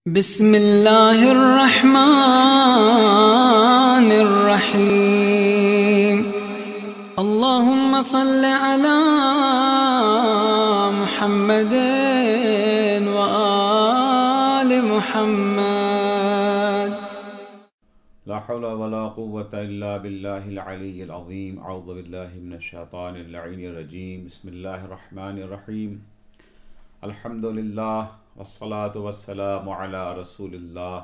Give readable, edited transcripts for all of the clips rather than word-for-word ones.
बिस्मिल्लाहिर्रहमानिर्रहीम। अल्लाहुम्मा सल्लि अला मुहम्मदिन व आलि मुहम्मद। ला हौला वला कुव्वता इल्ला बिल्लाहिल अलिय्यिल अज़ीम। अऊज़ु बिल्लाहि मिनश शैतानिर लईनिर रजीम। बिस्मिल्लाहिर रहमानिर रहीम। अल्हम्दुलिल्लाह वस्सलातु वस्सलामु अला रसूलिल्लाह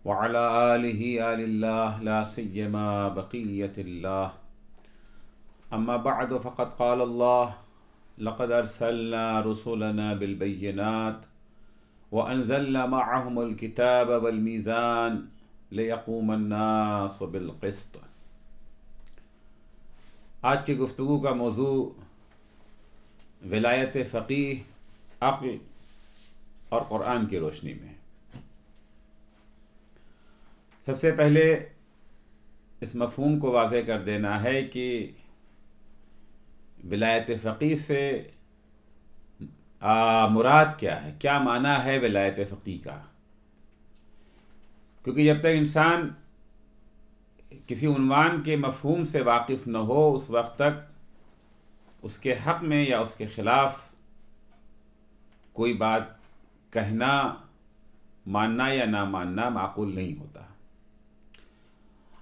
व अला आलिहि आलिल्लाह ला सिय्यमा बक़िय्यतिल्लाह। अम्मा बअद फ़क़द क़ाल अल्लाह लक़द अरसलना रुसुलना बिल बय्यिनात व अनज़लना मअहुमुल किताब वल मीज़ान लियक़ूमन नास बिल क़िस्त। आज की गुफ्तगू का मौजू विलायत फ़क़ीह, अक़्ल और क़ुरान की रोशनी में। सबसे पहले इस मफ़हूम को वाज़ेह कर देना है कि विलायत फ़क़ीह से मुराद क्या है, क्या माना है विलायत फ़क़ीह का। क्योंकि जब तक इंसान किसी उन्वान के मफ़हूम से वाकिफ़ न हो, उस वक्त तक उसके हक़ में या उसके ख़िलाफ़ कोई बात कहना, मानना या ना मानना माक़ूल नहीं होता।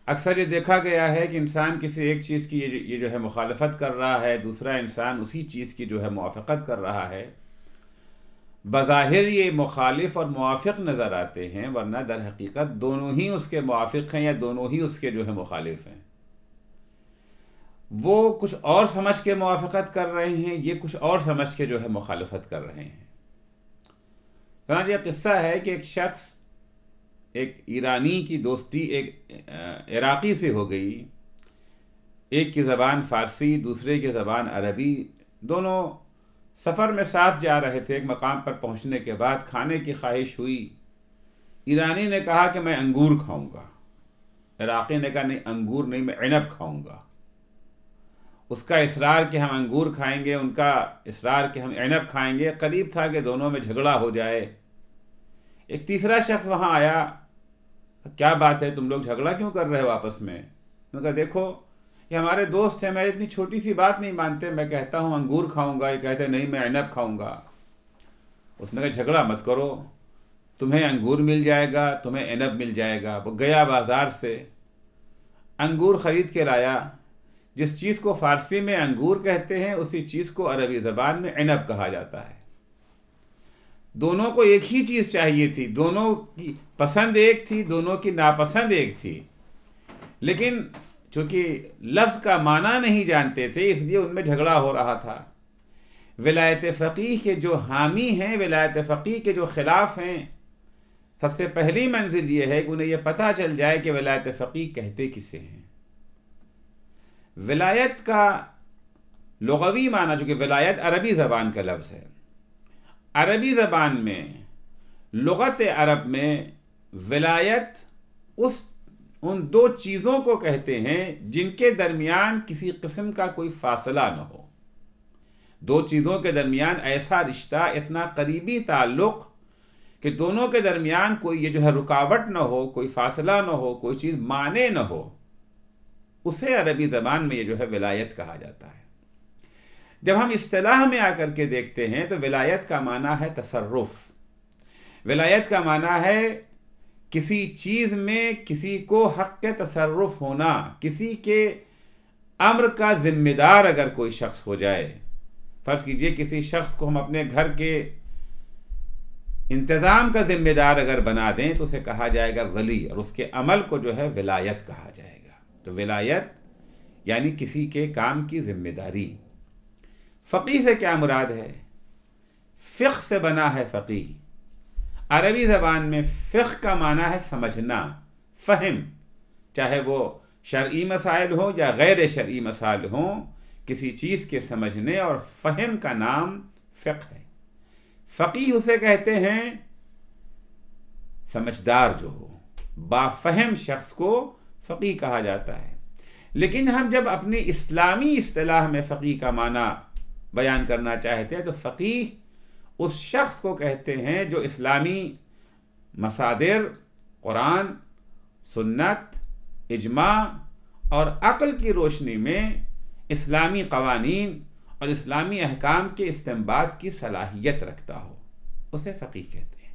अक्सर ये देखा गया है कि इंसान किसी एक चीज़ की ये जो है मुखालफत कर रहा है, दूसरा इंसान उसी चीज़ की जो है मुवाफ़क़त कर रहा है। बज़ाहिर ये मुखालिफ और मुवाफ़िक़ नज़र आते हैं, वरना दर हकीकत दोनों ही उसके मुवाफ़िक़ हैं या दोनों ही उसके जो है मुखालिफ हैं। वो कुछ और समझ के मुवाफ़क़त कर रहे हैं, ये कुछ और समझ के जो है मुखालफत कर रहे हैं। चनांचे यह किस्सा है कि एक शख्स, एक ईरानी की दोस्ती एक इराक़ी से हो गई। एक की ज़बान फ़ारसी, दूसरे की ज़बान अरबी। दोनों सफ़र में साथ जा रहे थे। एक मकाम पर पहुंचने के बाद खाने की ख्वाहिश हुई। ईरानी ने कहा कि मैं अंगूर खाऊंगा। इराक़ी ने कहा नहीं, अंगूर नहीं, मैं इनब खाऊंगा। उसका इसरार कि हम अंगूर खाएंगे, उनका इसरार कि हम इनब खाएंगे। करीब था कि दोनों में झगड़ा हो जाए। एक तीसरा शख्स वहाँ आया, क्या बात है, तुम लोग झगड़ा क्यों कर रहे हो आपस में। उन्होंने कहा देखो, ये हमारे दोस्त हैं, मैं इतनी छोटी सी बात नहीं मानते। मैं कहता हूँ अंगूर खाऊंगा, ये कहते नहीं मैं इनब खाऊंगा। उसने कहा झगड़ा मत करो, तुम्हें अंगूर मिल जाएगा, तुम्हें इनब मिल जाएगा। वो गया बाज़ार से अंगूर ख़रीद के लाया। जिस चीज़ को फ़ारसी में अंगूर कहते हैं, उसी चीज़ को अरबी ज़बान में इनब कहा जाता है। दोनों को एक ही चीज़ चाहिए थी, दोनों की पसंद एक थी, दोनों की नापसंद एक थी। लेकिन चूँकि लफ्ज़ का माना नहीं जानते थे, इसलिए उनमें झगड़ा हो रहा था। विलायत फ़क़ीह के जो हामी हैं, विलायत फ़क़ीह के जो ख़िलाफ़ हैं, सबसे पहली मंजिल ये है कि उन्हें यह पता चल जाए कि विलायत फ़क़ीह कहते किसे हैं। विलायत का लुग़वी माना, चूँकि विलायत अरबी ज़बान का लफ्ज़ है, अरबी ज़बान में, लुग़त अरब में विलायत उन दो चीज़ों को कहते हैं जिनके दरमियान किसी किस्म का कोई फ़ासला न हो। दो चीज़ों के दरमियान ऐसा रिश्ता, इतना करीबी ताल्लुक़ कि दोनों के दरमियान कोई ये जो है रुकावट न हो, कोई फ़ासला न हो, कोई चीज़ माने न हो, उसे अरबी ज़बान में ये जो है विलायत कहा जाता है। जब हम इस्तिलाह में आकर के देखते हैं तो विलायत का माना है तसर्रुफ़। विलायत का माना है किसी चीज़ में किसी को हक़ के तसर्रुफ़ होना। किसी के अम्र का ज़िम्मेदार अगर कोई शख्स हो जाए, फ़र्ज़ कीजिए किसी शख्स को हम अपने घर के इंतज़ाम का ज़िम्मेदार अगर बना दें तो उसे कहा जाएगा वली, और उसके अमल को जो है विलायत कहा जाएगा। तो विलायत यानी किसी के काम की ज़िम्मेदारी। फ़क़ीह से क्या मुराद है? फ़िक़्ह से बना है फ़क़ीह। अरबी ज़बान में फ़िक़्ह का माना है समझना, फ़हम। चाहे वो शरई मसाइल हो या गैर शरई मसाइल हों, किसी चीज़ के समझने और फ़हम का नाम फ़िक़्ह है। फ़क़ीह उसे कहते हैं समझदार जो हो, बाफ़हम शख्स को फ़क़ीह कहा जाता है। लेकिन हम जब अपनी इस्लामी इस्तिलाह में फ़क़ीह का माना बयान करना चाहते हैं तो फ़क़ीह उस शख्स को कहते हैं जो इस्लामी मसादिर कुरान, सुन्नत, इजमा और अक्ल की रोशनी में इस्लामी कवानीन और इस्लामी अहकाम के इस्तेंबात की सलाहियत रखता हो, उसे फ़क़ीह कहते हैं।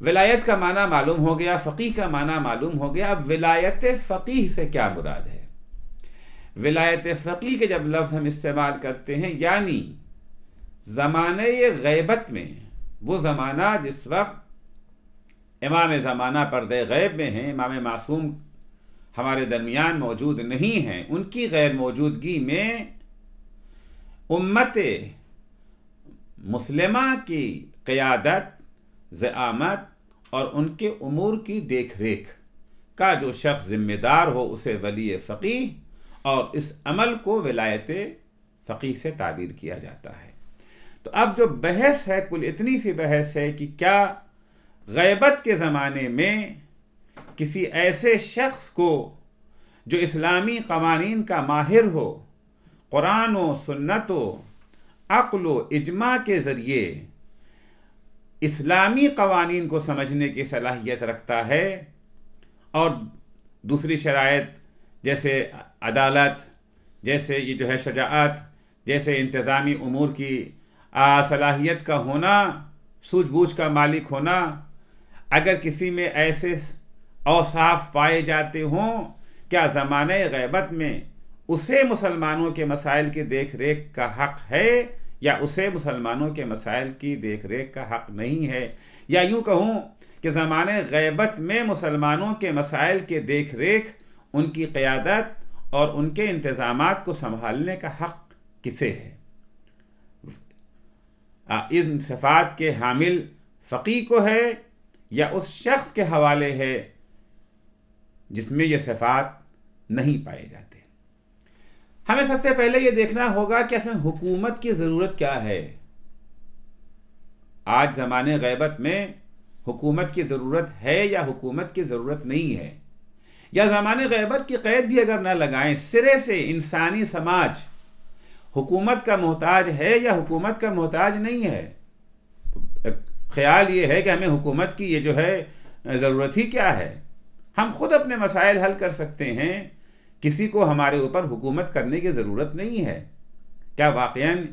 विलायत का माना मालूम हो गया, फ़क़ीह का माना मालूम हो गया। अब विलायत फ़क़ीह से क्या मुराद है? विलायत फ़क़ीह के जब लफ्ज़ हम इस्तेमाल करते हैं, यानी ज़माने ग़ैबत में, वो ज़माना जिस वक्त इमाम ज़माना पर्दे ग़ैब में हैं, इमाम मासूम हमारे दरमियान मौजूद नहीं हैं, उनकी गैर मौजूदगी में उम्मत मुस्लिमा की क़यादत, ज़आमत और उनके उमूर की देख रेख का जो शख्स ज़िम्मेदार हो उसे वली फ़क़ीह, और इस अमल को विलायत फ़क़ीह से ताबीर किया जाता है। तो अब जो बहस है, कुल इतनी सी बहस है कि क्या ग़ैबत के ज़माने में किसी ऐसे शख्स को जो इस्लामी क़वानीन का माहिर हो, कुरान व सुन्नत व अक़्ल व इजमा के ज़रिए इस्लामी क़वानीन को समझने की सलाहियत रखता है, और दूसरी शराइत जैसे अदालत, जैसे ये जो है शजाअत, जैसे इंतज़ामी उमूर की सलाहियत का होना, सूझबूझ का मालिक होना, अगर किसी में ऐसे औसाफ पाए जाते हों, क्या ज़माने ग़ैबत में उसे मुसलमानों के मसाइल की देख रेख का हक़ है, या उसे मुसलमानों के मसाइल की देख रेख का हक़ नहीं है? या यूँ कहूँ कि ज़माने ग़ैबत में मुसलमानों के मसाइल के देख रेख, उनकी क़यादत और उनके इंतज़ामात को संभालने का हक़ किसे है? इन सिफ़ात के हामिल फ़क़ीह को है, या उस शख्स के हवाले है जिसमें ये सिफ़ात नहीं पाए जाते? हमें सबसे पहले ये देखना होगा कि असल हुकूमत की ज़रूरत क्या है। आज ज़माने ग़ैबत में हुकूमत की ज़रूरत है या हुकूमत की ज़रूरत नहीं है, या ज़माने ग़ैबत की क़ैद भी अगर ना लगाएं, सिरे से इंसानी समाज हुकूमत का मोहताज है या हुकूमत का मोहताज नहीं है। ख्याल ये है कि हमें हुकूमत की ये जो है ज़रूरत ही क्या है, हम खुद अपने मसाइल हल कर सकते हैं, किसी को हमारे ऊपर हुकूमत करने की ज़रूरत नहीं है। क्या वाक़ईन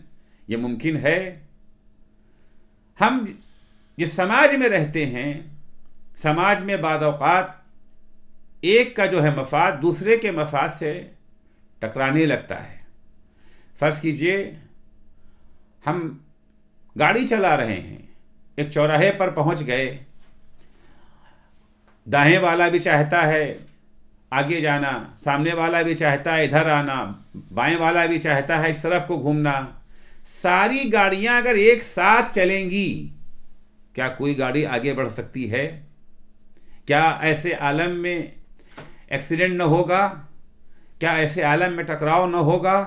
ये मुमकिन है? हम जिस समाज में रहते हैं, समाज में बाद औक़ात एक का जो है मफाद दूसरे के मफाद से टकराने लगता है। फ़र्ज़ कीजिए हम गाड़ी चला रहे हैं, एक चौराहे पर पहुंच गए, दाएं वाला भी चाहता है आगे जाना, सामने वाला भी चाहता है इधर आना, बाएं वाला भी चाहता है इस तरफ को घूमना। सारी गाड़ियां अगर एक साथ चलेंगी, क्या कोई गाड़ी आगे बढ़ सकती है? क्या ऐसे आलम में एक्सीडेंट न होगा? क्या ऐसे आलम में टकराव न होगा?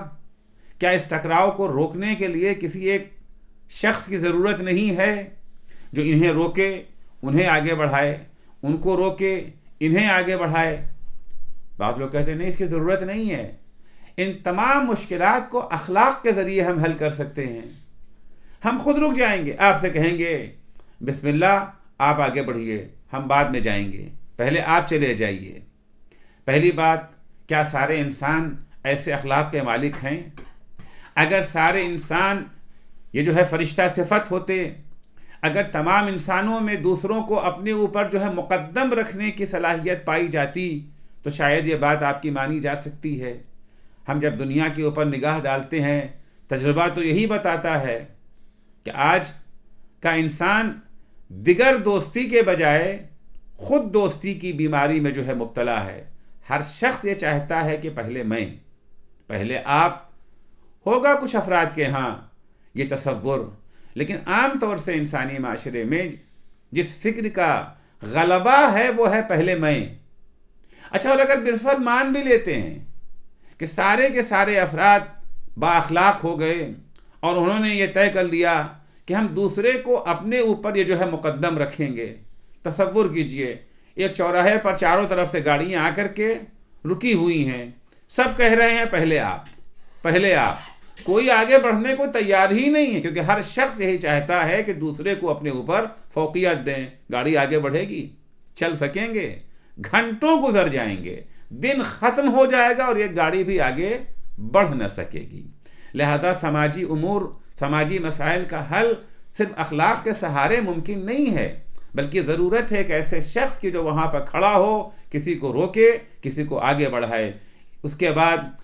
क्या इस टकराव को रोकने के लिए किसी एक शख्स की ज़रूरत नहीं है जो इन्हें रोके, उन्हें आगे बढ़ाए, उनको रोके, इन्हें आगे बढ़ाए? बात लोग कहते हैं नहीं, इसकी ज़रूरत नहीं है। इन तमाम मुश्किलात को अखलाक के ज़रिए हम हल कर सकते हैं। हम खुद रुक जाएंगे, आपसे कहेंगे बिस्मिल्लाह आप आगे बढ़िए, हम बाद में जाएंगे, पहले आप चले जाइए। पहली बात, क्या सारे इंसान ऐसे अखलाक के मालिक हैं? अगर सारे इंसान ये जो है फरिश्ता सिफत होते, अगर तमाम इंसानों में दूसरों को अपने ऊपर जो है मुक़द्दम रखने की सलाहियत पाई जाती, तो शायद ये बात आपकी मानी जा सकती है। हम जब दुनिया के ऊपर निगाह डालते हैं, तजुर्बा तो यही बताता है कि आज का इंसान दिगर दोस्ती के बजाय खुद दोस्ती की बीमारी में जो है मुब्तला है। हर शख्स ये चाहता है कि पहले मैं, पहले आप। होगा कुछ अफराद के यहाँ ये तसव्वुर, लेकिन आम तौर से इंसानी माशरे में जिस फ़िक्र का गलबा है वो है पहले मैं। अच्छा, और अगर बिलफर्ज मान भी लेते हैं कि सारे के सारे अफराद बाअखलाक हो गए और उन्होंने ये तय कर लिया कि हम दूसरे को अपने ऊपर ये जो है मुक़द्दम रखेंगे। तसव्वुर कीजिए, एक चौराहे पर चारों तरफ से गाड़ियाँ आकर के रुकी हुई हैं, सब कह रहे हैं पहले आप, पहले आप। कोई आगे बढ़ने को तैयार ही नहीं है, क्योंकि हर शख्स यही चाहता है कि दूसरे को अपने ऊपर फौकियत दें। गाड़ी आगे बढ़ेगी, चल सकेंगे, घंटों गुजर जाएंगे, दिन ख़त्म हो जाएगा और ये गाड़ी भी आगे बढ़ न सकेगी। लिहाजा समाजी उमूर, समाजी मसाइल का हल सिर्फ अखलाक के सहारे मुमकिन नहीं है, बल्कि ज़रूरत है कि ऐसे शख्स की जो वहाँ पर खड़ा हो, किसी को रोके, किसी को आगे बढ़ाए, उसके बाद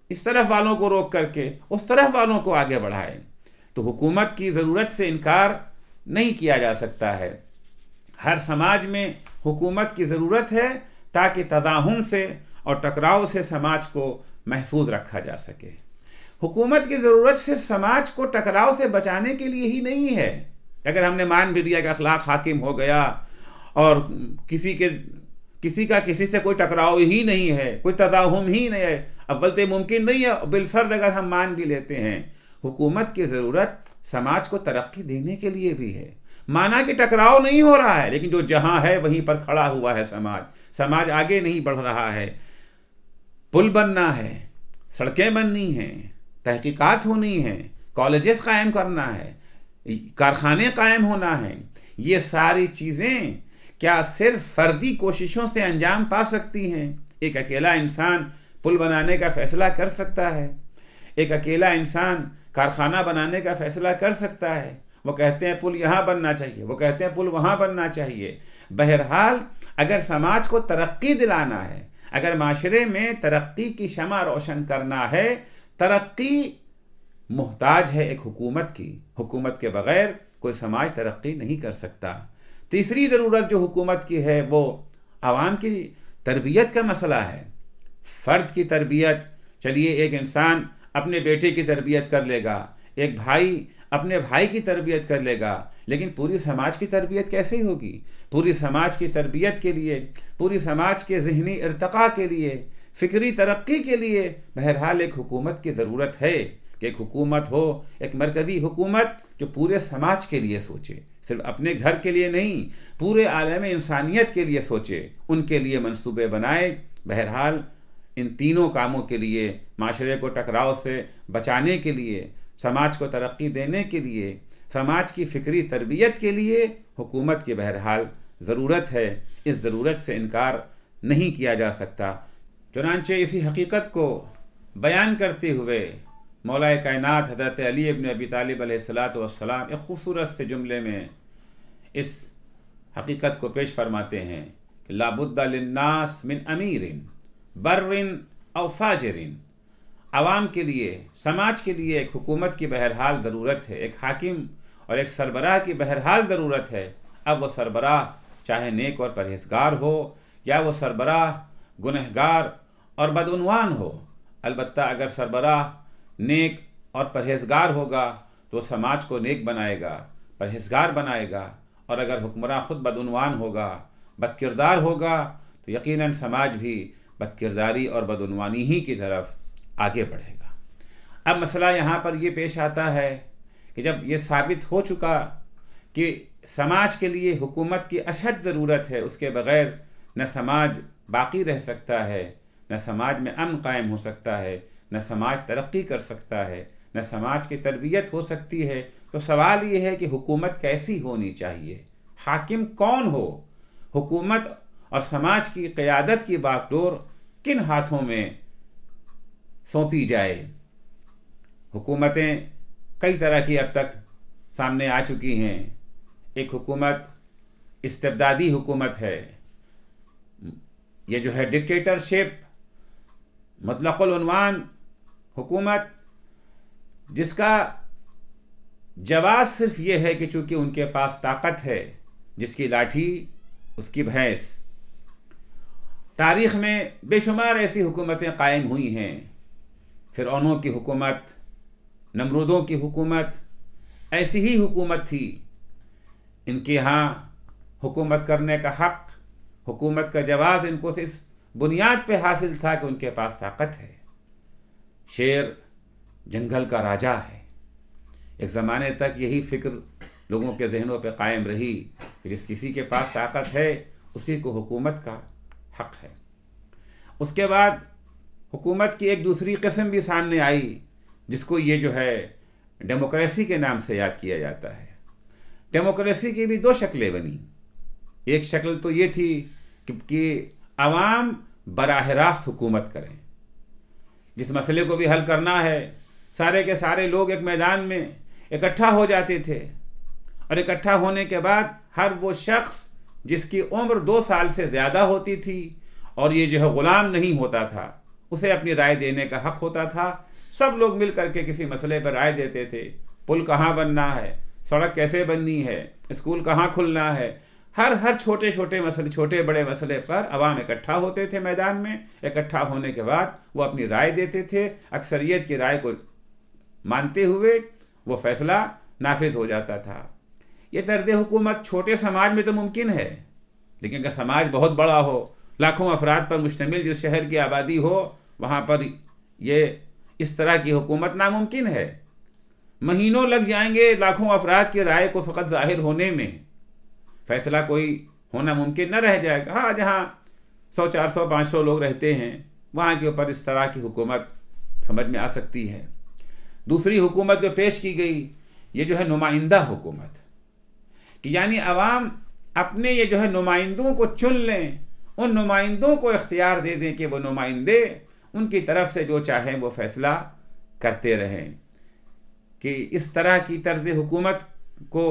इस तरफ वालों को रोक करके उस तरफ वालों को आगे बढ़ाए। तो हुकूमत की ज़रूरत से इनकार नहीं किया जा सकता है। हर समाज में हुकूमत की ज़रूरत है ताकि तदाहुम से और टकराव से समाज को महफूज रखा जा सके। हुकूमत की ज़रूरत सिर्फ समाज को टकराव से बचाने के लिए ही नहीं है। अगर हमने मान भी लिया कि अखलाक हाकिम हो गया और किसी का किसी से कोई टकराव ही नहीं है, कोई तदाहुम ही नहीं है, अव्वल तो मुमकिन नहीं है, बिलफर्द अगर हम मान भी लेते हैं, हुकूमत की ज़रूरत समाज को तरक्की देने के लिए भी है। माना कि टकराव नहीं हो रहा है, लेकिन जो जहाँ है वहीं पर खड़ा हुआ है समाज आगे नहीं बढ़ रहा है। पुल बनना है, सड़कें बननी हैं, तहकीकात होनी है, कॉलेजेस कायम करना है, कारखाने कायम होना है। ये सारी चीज़ें क्या सिर्फ फर्दी कोशिशों से अंजाम पा सकती हैं? एक अकेला इंसान पुल बनाने का फ़ैसला कर सकता है, एक अकेला इंसान कारखाना बनाने का फ़ैसला कर सकता है। वो कहते हैं पुल यहाँ बनना चाहिए, वो कहते हैं पुल वहाँ बनना चाहिए। बहरहाल अगर समाज को तरक्की दिलाना है, अगर माशरे में तरक्की की शमा रोशन करना है, तरक्की मुहताज है एक हुकूमत की। हुकूमत के बग़ैर कोई समाज तरक्की नहीं कर सकता। तीसरी ज़रूरत जो हुकूमत की है वो आवाम की तरबियत का मसला है। फ़र्द की तरबियत, चलिए एक इंसान अपने बेटे की तरबियत कर लेगा, एक भाई अपने भाई की तरबियत कर लेगा, लेकिन पूरी समाज की तरबियत कैसे होगी? पूरी समाज की तरबियत के लिए, पूरी समाज के ज़हनी इर्तिक़ा के लिए, फ़िक्री तरक्की के लिए बहरहाल एक हुकूमत की ज़रूरत है कि एक हुकूमत हो, एक मरकज़ी हुकूमत जो पूरे समाज के लिए सोचे, सिर्फ अपने घर के लिए नहीं, पूरे आलम इंसानियत के लिए सोचे, उनके लिए मंसूबे बनाए। बहरहाल इन तीनों कामों के लिए, माशरे को टकराव से बचाने के लिए, समाज को तरक्की देने के लिए, समाज की फ़िक्री तरबियत के लिए हुकूमत की बहरहाल ज़रूरत है। इस ज़रूरत से इनकार नहीं किया जा सकता। चुनांचे इसी हकीकत को बयान करते हुए मौलाए कायनात हज़रत अली इब्न अबी तालिब अलैहिस्सलातु वस्सलाम एक खूबसूरत से जुमले में इस हकीकत को पेश फरमाते हैं कि ला बुद्दा लिन्नास मिन अमीरिन बर्रिन औ फाजिरिन। आवाम के लिए, समाज के लिए एक हुकूमत की बहरहाल ज़रूरत है, एक हाकिम और एक सरबराह की बहरहाल ज़रूरत है। अब वो सरबराह चाहे नेक और परहेज़गार हो या वो सरबराह गुनहगार और बदउनवान हो। अलबत्ता अगर सरबराह नेक और परहेज़गार होगा तो समाज को नेक बनाएगा, परहेज़गार बनाएगा, और अगर हुक्मरान ख़ुद बदउनवान होगा, बदकिरदार होगा, तो यकीनन समाज भी बदकिरदारी और बदउनवानी ही की तरफ आगे बढ़ेगा। अब मसला यहाँ पर ये पेश आता है कि जब ये साबित हो चुका कि समाज के लिए हुकूमत की अशद ज़रूरत है, उसके बग़ैर न समाज बाकी रह सकता है, न समाज में अमन कायम हो सकता है, न समाज तरक्की कर सकता है, न समाज की तरबियत हो सकती है, तो सवाल ये है कि हुकूमत कैसी होनी चाहिए, हाकिम कौन हो, हुकूमत और समाज की क़यादत की बागडोर किन हाथों में सौंपी जाए। हुकूमतें कई तरह की अब तक सामने आ चुकी हैं। एक हुकूमत इस्तिबदादी हुकूमत है, ये जो है डिक्टेटरशिप, मुतलक़ुल उन्वान हुकूमत, जिसका जवाब सिर्फ ये है कि चूँकि उनके पास ताकत है, जिसकी लाठी उसकी भैंस। तारीख़ में बेशुमार ऐसी हुकूमतें कायम हुई हैं। फ़िरऔनों की हुकूमत, नमरूदों की हुकूमत, ऐसी ही हुकूमत थी। इनके यहाँ हुकूमत करने का हक़, हुकूमत का जवाज़ इनको इस बुनियाद पे हासिल था कि उनके पास ताकत है। शेर जंगल का राजा है। एक ज़माने तक यही फ़िक्र लोगों के जहनों पे कायम रही कि जिस किसी के पास ताकत है उसी को हुकूमत का हक़ है। उसके बाद हुकूमत की एक दूसरी किस्म भी सामने आई जिसको ये जो है डेमोक्रेसी के नाम से याद किया जाता है। डेमोक्रेसी की भी दो शक्लें बनी। एक शक्ल तो ये थी कि अवाम बराह रास्त हुकूमत करें। जिस मसले को भी हल करना है, सारे के सारे लोग एक मैदान में इकट्ठा हो जाते थे, और इकट्ठा होने के बाद हर वो शख्स जिसकी उम्र 2 साल से ज़्यादा होती थी और ये जो है ग़ुलाम नहीं होता था, उसे अपनी राय देने का हक़ होता था। सब लोग मिल करके किसी मसले पर राय देते थे। पुल कहाँ बनना है, सड़क कैसे बननी है, स्कूल कहाँ खुलना है, हर छोटे छोटे मसले, छोटे बड़े मसले पर अवाम इकट्ठा होते थे मैदान में। इकट्ठा होने के बाद वो अपनी राय देते थे। अक्सरियत की राय को मानते हुए वो फैसला नाफिज हो जाता था। ये तर्ज हुकूमत छोटे समाज में तो मुमकिन है, लेकिन अगर समाज बहुत बड़ा हो, लाखों अफराद पर मुश्तमिल जिस शहर की आबादी हो, वहाँ पर ये इस तरह की हुकूमत नामुमकिन है। महीनों लग जाएंगे लाखों अफराद की राय को फ़कत ज़ाहिर होने में, फ़ैसला कोई होना मुमकिन न रह जाएगा। हाँ, जहाँ 100, 400, 500 लोग रहते हैं, वहाँ के ऊपर इस तरह की हुकूमत समझ में आ सकती है। दूसरी हुकूमत जो पेश की गई, ये जो है नुमाइंदा हुकूमत, कि यानी अवाम अपने ये जो है नुमाइंदों को चुन लें, उन नुमाइंदों को इख्तियार दे दें कि वो नुमाइंदे उनकी तरफ से जो चाहें वो फैसला करते रहें। कि इस तरह की तर्ज हुकूमत को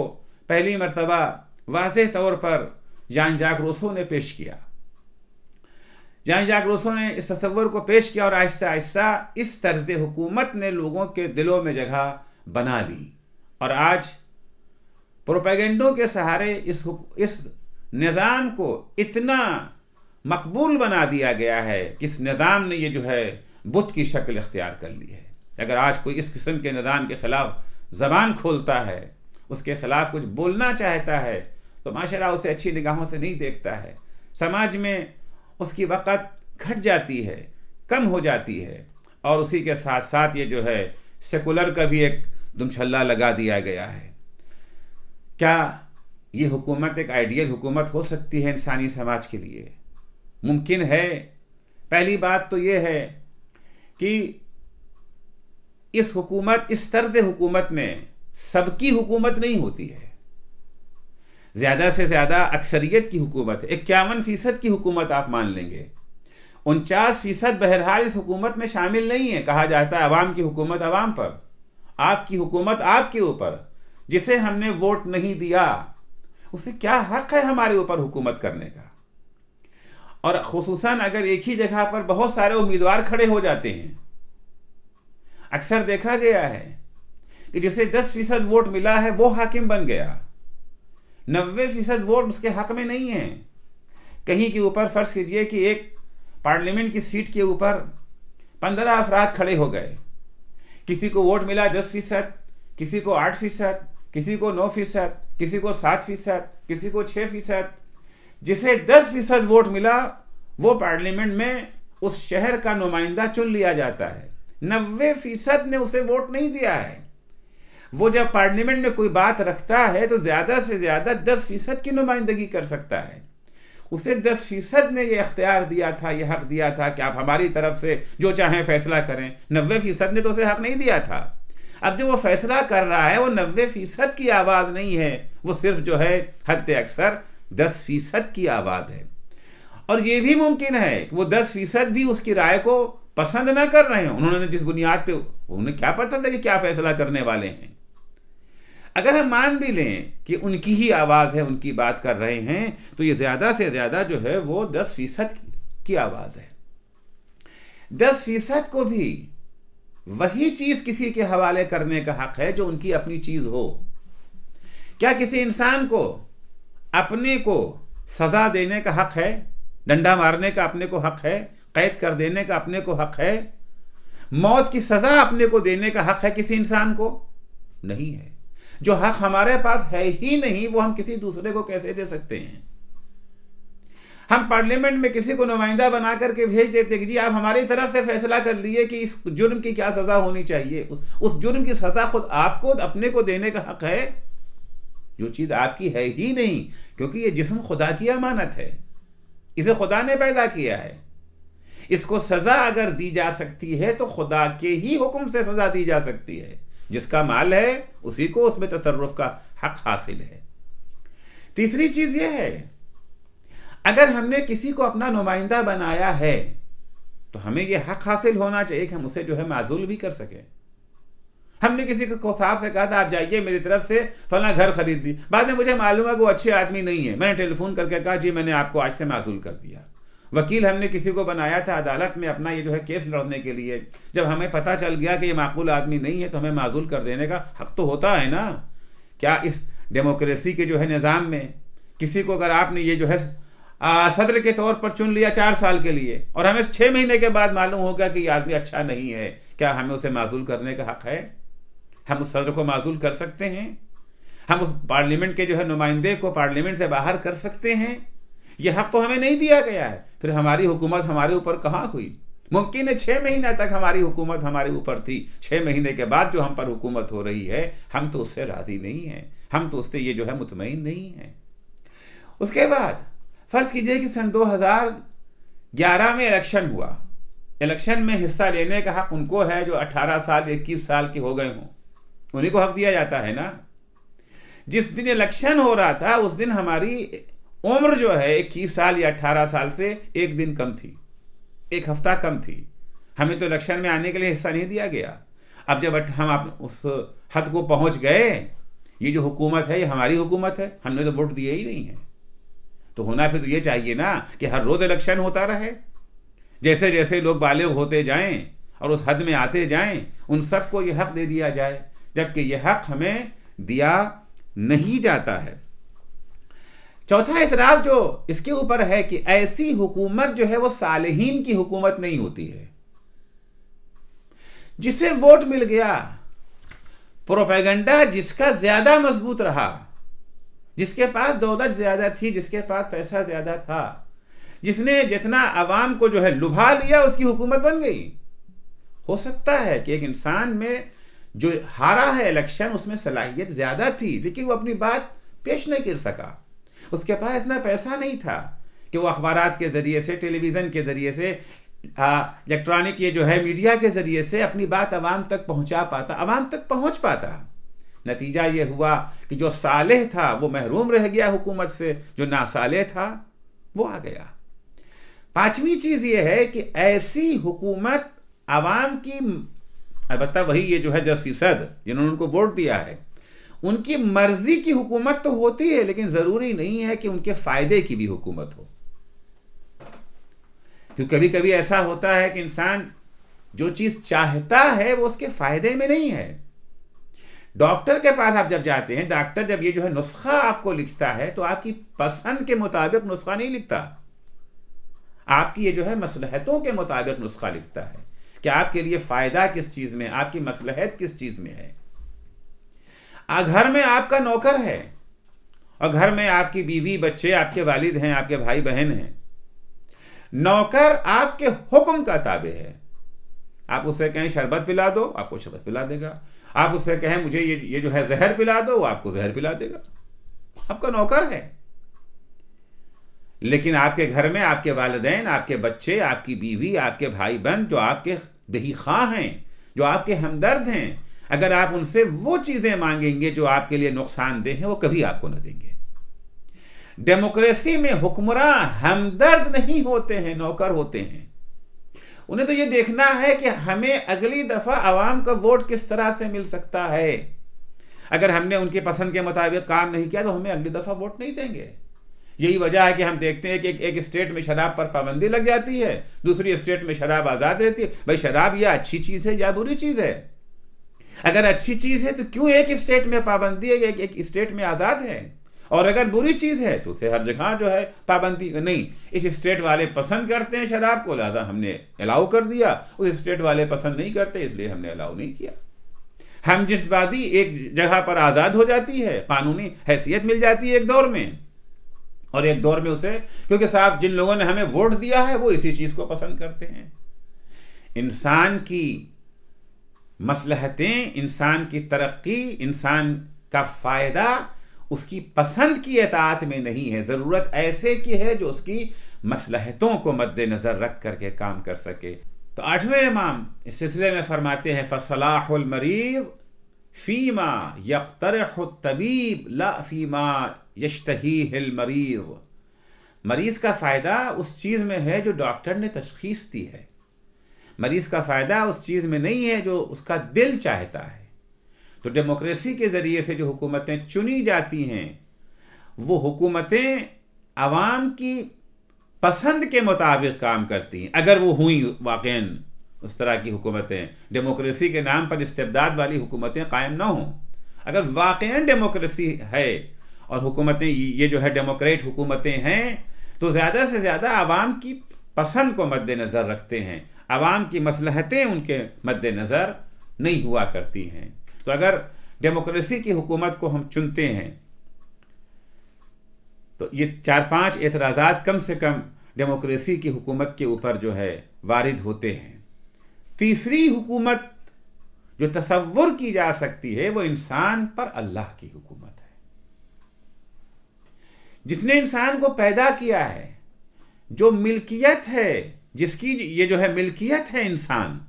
पहली मरतबा वाज़ेह तौर पर जान जाक रूसो ने पेश किया। जान जाक रूसो ने इस तसव्वुर को पेश किया और आहिस्ता आहिस्ता इस तर्ज हुकूमत ने लोगों के दिलों में जगह बना ली। और आज प्रोपेगेंडों के सहारे इस निज़ाम को इतना मकबूल बना दिया गया है कि इस निज़ाम ने ये जो है बुत की शक्ल इख्तियार कर ली है। अगर आज कोई इस किस्म के निज़ाम के ख़िलाफ़ ज़बान खोलता है, उसके ख़िलाफ़ कुछ बोलना चाहता है, तो माशाअल्लाह उसे अच्छी निगाहों से नहीं देखता है। समाज में उसकी वक़्त घट जाती है, कम हो जाती है, और उसी के साथ साथ ये जो है सेकुलर का भी एक दुमछल्ला लगा दिया गया है। क्या ये हुकूमत एक आइडियल हुकूमत हो सकती है इंसानी समाज के लिए? मुमकिन है। पहली बात तो ये है कि इस तर्ज हुकूमत में सबकी हुकूमत नहीं होती है। ज़्यादा से ज़्यादा अक्सरियत की हुकूमत है। 51% की हुकूमत आप मान लेंगे, 49% बहरहाल इस हुकूमत में शामिल नहीं है। कहा जाता है अवाम की हुकूमत अवाम पर, आपकी हुकूमत आपके ऊपर। जिसे हमने वोट नहीं दिया उसे क्या हक है हमारे ऊपर हुकूमत करने का? और खुसूसन अगर एक ही जगह पर बहुत सारे उम्मीदवार खड़े हो जाते हैं, अक्सर देखा गया है कि जिसे 10% वोट मिला है वो हाकिम बन गया, 90% वोट उसके हक में नहीं है। कहीं के ऊपर फर्ज कीजिए कि एक पार्लियामेंट की सीट के ऊपर 15 अफराद खड़े हो गए, किसी को वोट मिला 10%, किसी को 8%, किसी को 9%, किसी को 7%, किसी को 6%। जिसे 10% वोट मिला वो पार्लियामेंट में उस शहर का नुमाइंदा चुन लिया जाता है। 90% ने उसे वोट नहीं दिया है। वो जब पार्लियामेंट में कोई बात रखता है तो ज़्यादा से ज़्यादा 10% की नुमाइंदगी कर सकता है। उसे 10% ने ये इख्तियार दिया था, ये हक़ दिया था कि आप हमारी तरफ से जो चाहें फ़ैसला करें। 90% ने तो उसे हक़ नहीं दिया था। अब जो वो फैसला कर रहा है वो 90% की आवाज़ नहीं है, वो सिर्फ जो है हद अक्सर 10% की आवाज़ है। और ये भी मुमकिन है कि वो 10% भी उसकी राय को पसंद ना कर रहे हैं। उन्होंने जिस बुनियाद पे, उन्हें क्या पता था कि क्या फैसला करने वाले हैं। अगर हम मान भी लें कि उनकी ही आवाज़ है, उनकी बात कर रहे हैं, तो ये ज़्यादा से ज़्यादा जो है वो 10% की आवाज़ है। 10% को भी वही चीज़ किसी के हवाले करने का हक़ है जो उनकी अपनी चीज़ हो। क्या किसी इंसान को अपने को सज़ा देने का हक़ है? डंडा मारने का अपने को हक़ है? कैद कर देने का अपने को हक़ है? मौत की सज़ा अपने को देने का हक़ है किसी इंसान को? नहीं है। जो हक़ हमारे पास है ही नहीं, वो हम किसी दूसरे को कैसे दे सकते हैं? हम पार्लियामेंट में किसी को नुमाइंदा बना करके भेज देते कि जी आप हमारी तरफ से फैसला कर लिए कि इस जुर्म की क्या सज़ा होनी चाहिए। उस जुर्म की सज़ा खुद आपको अपने को देने का हक़ है, जो चीज़ आपकी है ही नहीं, क्योंकि ये जिस्म खुदा की अमानत है, इसे खुदा ने पैदा किया है। इसको सज़ा अगर दी जा सकती है तो खुदा के ही हुक्म से सज़ा दी जा सकती है। जिसका माल है उसी को उसमें तसर्रुफ का हक हासिल है। तीसरी चीज़ यह है, अगर हमने किसी को अपना नुमाइंदा बनाया है तो हमें यह हक हासिल होना चाहिए कि हम उसे जो है माजूल भी कर सकें। हमने किसी को साहब से कहा था आप जाइए मेरी तरफ से फला घर खरीद ली, बाद में मुझे मालूम है कि वो अच्छे आदमी नहीं है, मैंने टेलीफोन करके कहा जी मैंने आपको आज से माजूल कर दिया। वकील हमने किसी को बनाया था अदालत में अपना ये जो है केस लड़ने के लिए, जब हमें पता चल गया कि ये माकूल आदमी नहीं है तो हमें माजूल कर देने का हक तो होता है ना। क्या इस डेमोक्रेसी के जो है निज़ाम में किसी को अगर आपने ये जो है सदर के तौर पर चुन लिया 4 साल के लिए और हमें 6 महीने के बाद मालूम हो गया कि ये आदमी अच्छा नहीं है, क्या हमें उसे माजूल करने का हक है? हम उस सदर को माजूल कर सकते हैं? हम उस पार्लियामेंट के जो है नुमाइंदे को पार्लियामेंट से बाहर कर सकते हैं? यह हक तो हमें नहीं दिया गया है। फिर हमारी हुकूमत हमारे ऊपर कहाँ हुई? मुमकिन है 6 महीने तक हमारी हुकूमत हमारे ऊपर थी, 6 महीने के बाद जो हम पर हुकूमत हो रही है हम तो उससे राज़ी नहीं हैं, हम तो उससे ये जो है मुतमईन नहीं हैं। उसके बाद फ़र्ज़ कीजिए कि सन 2011 में इलेक्शन हुआ, इलेक्शन में हिस्सा लेने का हक उनको है जो 18 साल 21 साल के हो गए हों, उन्हीं को हक दिया जाता है ना। जिस दिन इलेक्शन हो रहा था उस दिन हमारी उम्र जो है 21 साल या 18 साल से 1 दिन कम थी, 1 हफ्ता कम थी। हमें तो इलेक्शन में आने के लिए हिस्सा नहीं दिया गया। अब जब हम उस हद को पहुंच गए, ये जो हुकूमत है ये हमारी हुकूमत है, हमने तो वोट दिए ही नहीं है, तो होना फिर ये चाहिए ना कि हर रोज़ इलेक्शन होता रहे। जैसे जैसे लोग बालिग होते जाएं और उस हद में आते जाएं उन सबको ये हक दे दिया जाए, जबकि यह हक हमें दिया नहीं जाता है। चौथा इतराज़ जो इसके ऊपर है कि ऐसी हुकूमत जो है वो सालिहीन की हुकूमत नहीं होती है। जिसे वोट मिल गया, प्रोपेगेंडा जिसका ज्यादा मजबूत रहा, जिसके पास दौलत ज्यादा थी, जिसके पास पैसा ज्यादा था, जिसने जितना अवाम को जो है लुभा लिया उसकी हुकूमत बन गई। हो सकता है कि एक इंसान में जो हारा है इलेक्शन उसमें सलाहियत ज्यादा थी लेकिन वो अपनी बात पेश नहीं कर सका, उसके पास इतना पैसा नहीं था कि वो अखबारात के ज़रिए से, टेलीविज़न के ज़रिए से, इलेक्ट्रॉनिक ये जो है मीडिया के ज़रिए से अपनी बात अवाम तक पहुंचा पाता, अवाम तक पहुंच पाता। नतीजा ये हुआ कि जो सालेह था वो महरूम रह गया हुकूमत से, जो नासालेह था वो आ गया। पांचवी चीज़ ये है कि ऐसी हुकूमत अवाम की, अलबत्ता वही ये जो है 10% जिन्होंने उनको वोट दिया है उनकी मर्जी की हुकूमत तो होती है, लेकिन ज़रूरी नहीं है कि उनके फ़ायदे की भी हुकूमत हो। क्योंकि कभी कभी ऐसा होता है कि इंसान जो चीज़ चाहता है वो उसके फ़ायदे में नहीं है। डॉक्टर के पास आप जब जाते हैं, डॉक्टर जब ये जो है नुस्खा आपको लिखता है तो आपकी पसंद के मुताबिक नुस्खा नहीं लिखता, आपकी ये जो है मसलहतों के मुताबिक नुस्खा लिखता है कि आपके लिए फ़ायदा किस चीज़ में, आपकी मसलहत किस चीज़ में है। घर में आपका नौकर है और घर में आपकी बीवी, बच्चे, आपके वालिद हैं, आपके भाई बहन हैं। नौकर आपके हुक्म का ताबे है। आप उससे कहें शरबत पिला दो, आपको शरबत पिला देगा। आप उससे कहें मुझे ये जो है जहर पिला दो, वो आपको जहर पिला देगा। आपका नौकर है। लेकिन आपके घर में आपके वालिदैन, आपके बच्चे, आपकी बीवी, आपके भाई बहन जो आपके दही खां हैं, जो आपके हमदर्द हैं, अगर आप उनसे वो चीज़ें मांगेंगे जो आपके लिए नुकसानदेह हैं, वो कभी आपको न देंगे। डेमोक्रेसी में हुक्मरान हमदर्द नहीं होते हैं, नौकर होते हैं। उन्हें तो ये देखना है कि हमें अगली दफ़ा आवाम का वोट किस तरह से मिल सकता है। अगर हमने उनकी पसंद के मुताबिक काम नहीं किया तो हमें अगली दफ़ा वोट नहीं देंगे। यही वजह है कि हम देखते हैं कि एक स्टेट में शराब पर पाबंदी लग जाती है, दूसरी स्टेट में शराब आज़ाद रहती है। भाई शराब या अच्छी चीज़ है या बुरी चीज़ है? अगर अच्छी चीज़ है तो क्यों एक स्टेट में पाबंदी है, एक स्टेट में आज़ाद है? और अगर बुरी चीज़ है तो उसे हर जगह जो है पाबंदी नहीं। इस स्टेट वाले पसंद करते हैं शराब को, लिहाजा हमने अलाउ कर दिया, उस स्टेट वाले पसंद नहीं करते इसलिए हमने अलाउ नहीं किया। हम जिस बाजी एक जगह पर आज़ाद हो जाती है, कानूनी हैसियत मिल जाती है एक दौर में, और एक दौर में उसे, क्योंकि साहब जिन लोगों ने हमें वोट दिया है वो इसी चीज़ को पसंद करते हैं। इंसान की मसलहतें, इंसान की तरक्की, इंसान का फ़ायदा उसकी पसंद की इताअत में नहीं है, ज़रूरत ऐसे की है जो उसकी मसलहतों को मद्देनज़र रख करके काम कर सके। तो 8वें इमाम इस सिलसिले में फरमाते हैं, फ़सलाहुल मरीज़ फ़ीमा यक़्तरिहु तबीब ला फ़ीमा यश्तहीहिल मरीज़। मरीज़ का फ़ायदा उस चीज़ में है जो डॉक्टर ने तशख़ीस दी है। मरीज़ का फ़ायदा उस चीज़ में नहीं है जो उसका दिल चाहता है। तो डेमोक्रेसी के ज़रिए से जो हुकूमतें चुनी जाती हैं, वो हुकूमतें आवाम की पसंद के मुताबिक काम करती हैं, अगर वो हुई वाक़ईन उस तरह की हुकूमतें, डेमोक्रेसी के नाम पर इस्तिबदाद वाली हुकूमतें कायम ना हों। अगर वाक़ईन डेमोक्रेसी है और हुकूमतें ये जो है डेमोक्रेट हुकूमतें हैं, तो ज़्यादा से ज़्यादा आवाम की पसंद को मद्देनज़र रखते हैं, आवाम की मसलहतें उनके मद्देनज़र नहीं हुआ करती हैं। तो अगर डेमोक्रेसी की हुकूमत को हम चुनते हैं तो ये 4-5 एतराज़ात कम से कम डेमोक्रेसी की हुकूमत के ऊपर जो है वारिद होते हैं। तीसरी हुकूमत जो तसव्वुर की जा सकती है वो इंसान पर अल्लाह की हुकूमत है। जिसने इंसान को पैदा किया है, जो मिल्कियत है, जिसकी ये जो है मिल्कियत है इंसान,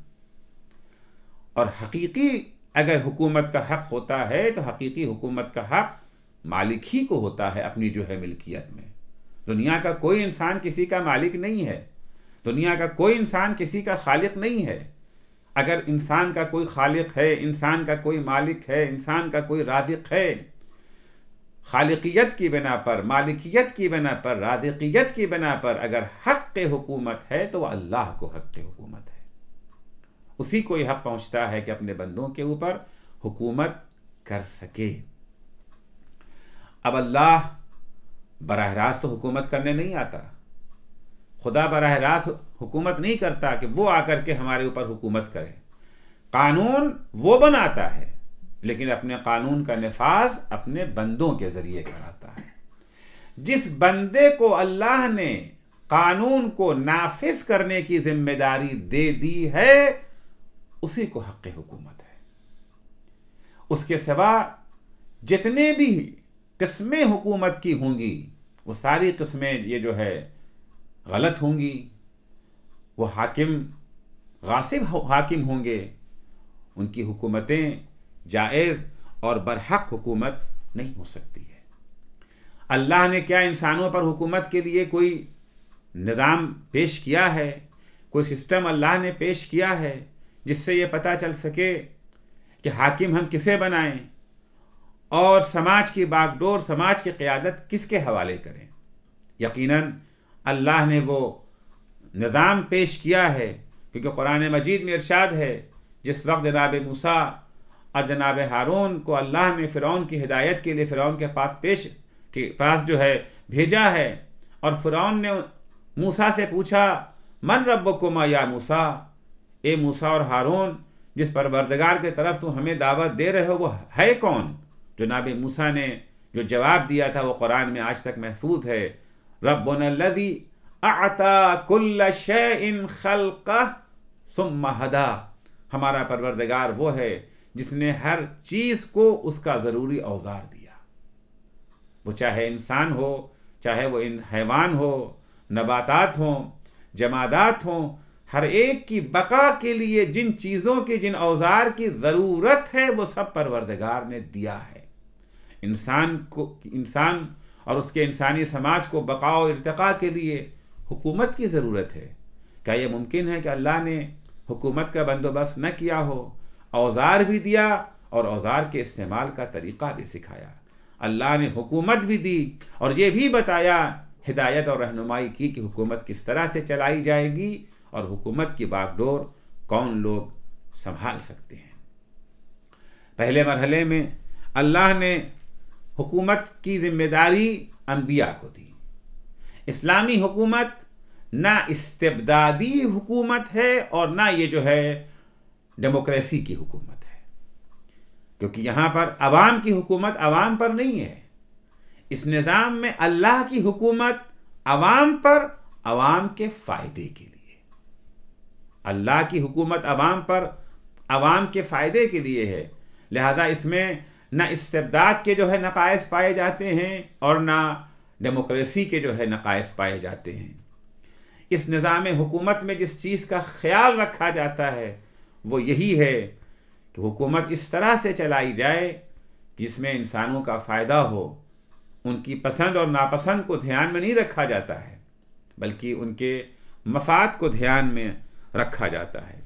और हकीकी अगर हुकूमत का हक होता है तो हकीकी हुकूमत का हक मालिक ही को होता है अपनी जो है मिल्कियत में। दुनिया का कोई इंसान किसी का मालिक नहीं है, दुनिया का कोई इंसान किसी का खालिक नहीं है। अगर इंसान का कोई खालिक है, इंसान का कोई मालिक है, इंसान का कोई राज़िक है, खालिकियत की बिना पर, मालिकियत की बिना पर, राज़िकियत की बिना पर अगर हक़ हुकूमत है तो वह अल्लाह को हक़ हुकूमत है। उसी को यह हक़ पहुँचता है कि अपने बंदों के ऊपर हुकूमत कर सके। अब अल्लाह बराह रास्त तो हुकूमत करने नहीं आता। खुदा बराह रास्त हुकूमत नहीं करता कि वो आकर के हमारे ऊपर हुकूमत करे। कानून वो बनाता है, लेकिन अपने कानून का नफाज अपने बंदों के ज़रिए कराता है। जिस बंदे को अल्लाह ने कानून को नाफिज करने की जिम्मेदारी दे दी है, उसी को हक़ हुकूमत है। उसके सिवा जितने भी किस्में हुकूमत की होंगी, वो सारी किस्में ये जो है गलत होंगी। वो हाकिम गासिब हाकिम होंगे, उनकी हुकूमतें जायज़ और बरहक हुकूमत नहीं हो सकती है। अल्लाह ने क्या इंसानों पर हुकूमत के लिए कोई निज़ाम पेश किया है, कोई सिस्टम अल्लाह ने पेश किया है जिससे ये पता चल सके कि हाकिम हम किसे बनाएं और समाज की बागडोर, समाज की क़यादत किसके हवाले करें? यकीनन अल्लाह ने वो निज़ाम पेश किया है, क्योंकि कुरान मजीद में इरशाद है, जिस वक्त जनाब मूसा और जनाब हारून को अल्लाह ने फ़िरौन की हिदायत के लिए फ़िरौन के पास जो है भेजा है, और फ़िरौन ने मूसा से पूछा, मन रब्बुकुमा या मूसा, ए मूसा और हारून, जिस परवरदिगार के तरफ तुम हमें दावत दे रहे हो वो है कौन? जनाब मूसा ने जो जवाब दिया था वो कुरान में आज तक महफूज है, रब्बुनल्लज़ी अअता कुल्ल शैइन खल्क़ह सुम्मा हदा। हमारा परवरदिगार वो है जिसने हर चीज़ को उसका ज़रूरी औजार दिया। वो चाहे इंसान हो, चाहे वो हैवान हो, नबातात हों, जमादात हों, हर एक की बका के लिए जिन चीज़ों की, जिन औजार की ज़रूरत है वो सब परवरदिगार ने दिया है। इंसान और उसके इंसानी समाज को बका और इर्तिक़ा के लिए हुकूमत की ज़रूरत है। क्या ये मुमकिन है कि अल्लाह ने हुकूमत का बंदोबस्त न किया हो? औजार भी दिया और औजार के इस्तेमाल का तरीक़ा भी सिखाया। अल्लाह ने हुकूमत भी दी और ये भी बताया, हिदायत और रहनुमाई की कि हुकूमत किस तरह से चलाई जाएगी और हुकूमत की बागडोर कौन लोग संभाल सकते हैं। पहले मरहले में अल्लाह ने हुकूमत की जिम्मेदारी अंबिया को दी। इस्लामी हुकूमत ना इस्तिबदादी हुकूमत है और ना ये जो है डेमोक्रेसी की हुकूमत है, क्योंकि यहाँ पर अवाम की हुकूमत अवाम पर नहीं है। इस निज़ाम में अल्लाह की हुकूमत अवाम पर, अवाम के फ़ायदे के लिए। अल्लाह की हुकूमत अवाम पर, अवाम के फ़ायदे के लिए है। लिहाजा इसमें ना इस्तिबदाद के जो है नकाइस पाए जाते हैं और ना डेमोक्रेसी के जो है नकाइस पाए जाते हैं। इस निज़ाम हुकूमत में जिस चीज़ का ख्याल रखा जाता है वो यही है कि हुकूमत इस तरह से चलाई जाए जिसमें इंसानों का फ़ायदा हो। उनकी पसंद और नापसंद को ध्यान में नहीं रखा जाता है, बल्कि उनके मफाद को ध्यान में रखा जाता है।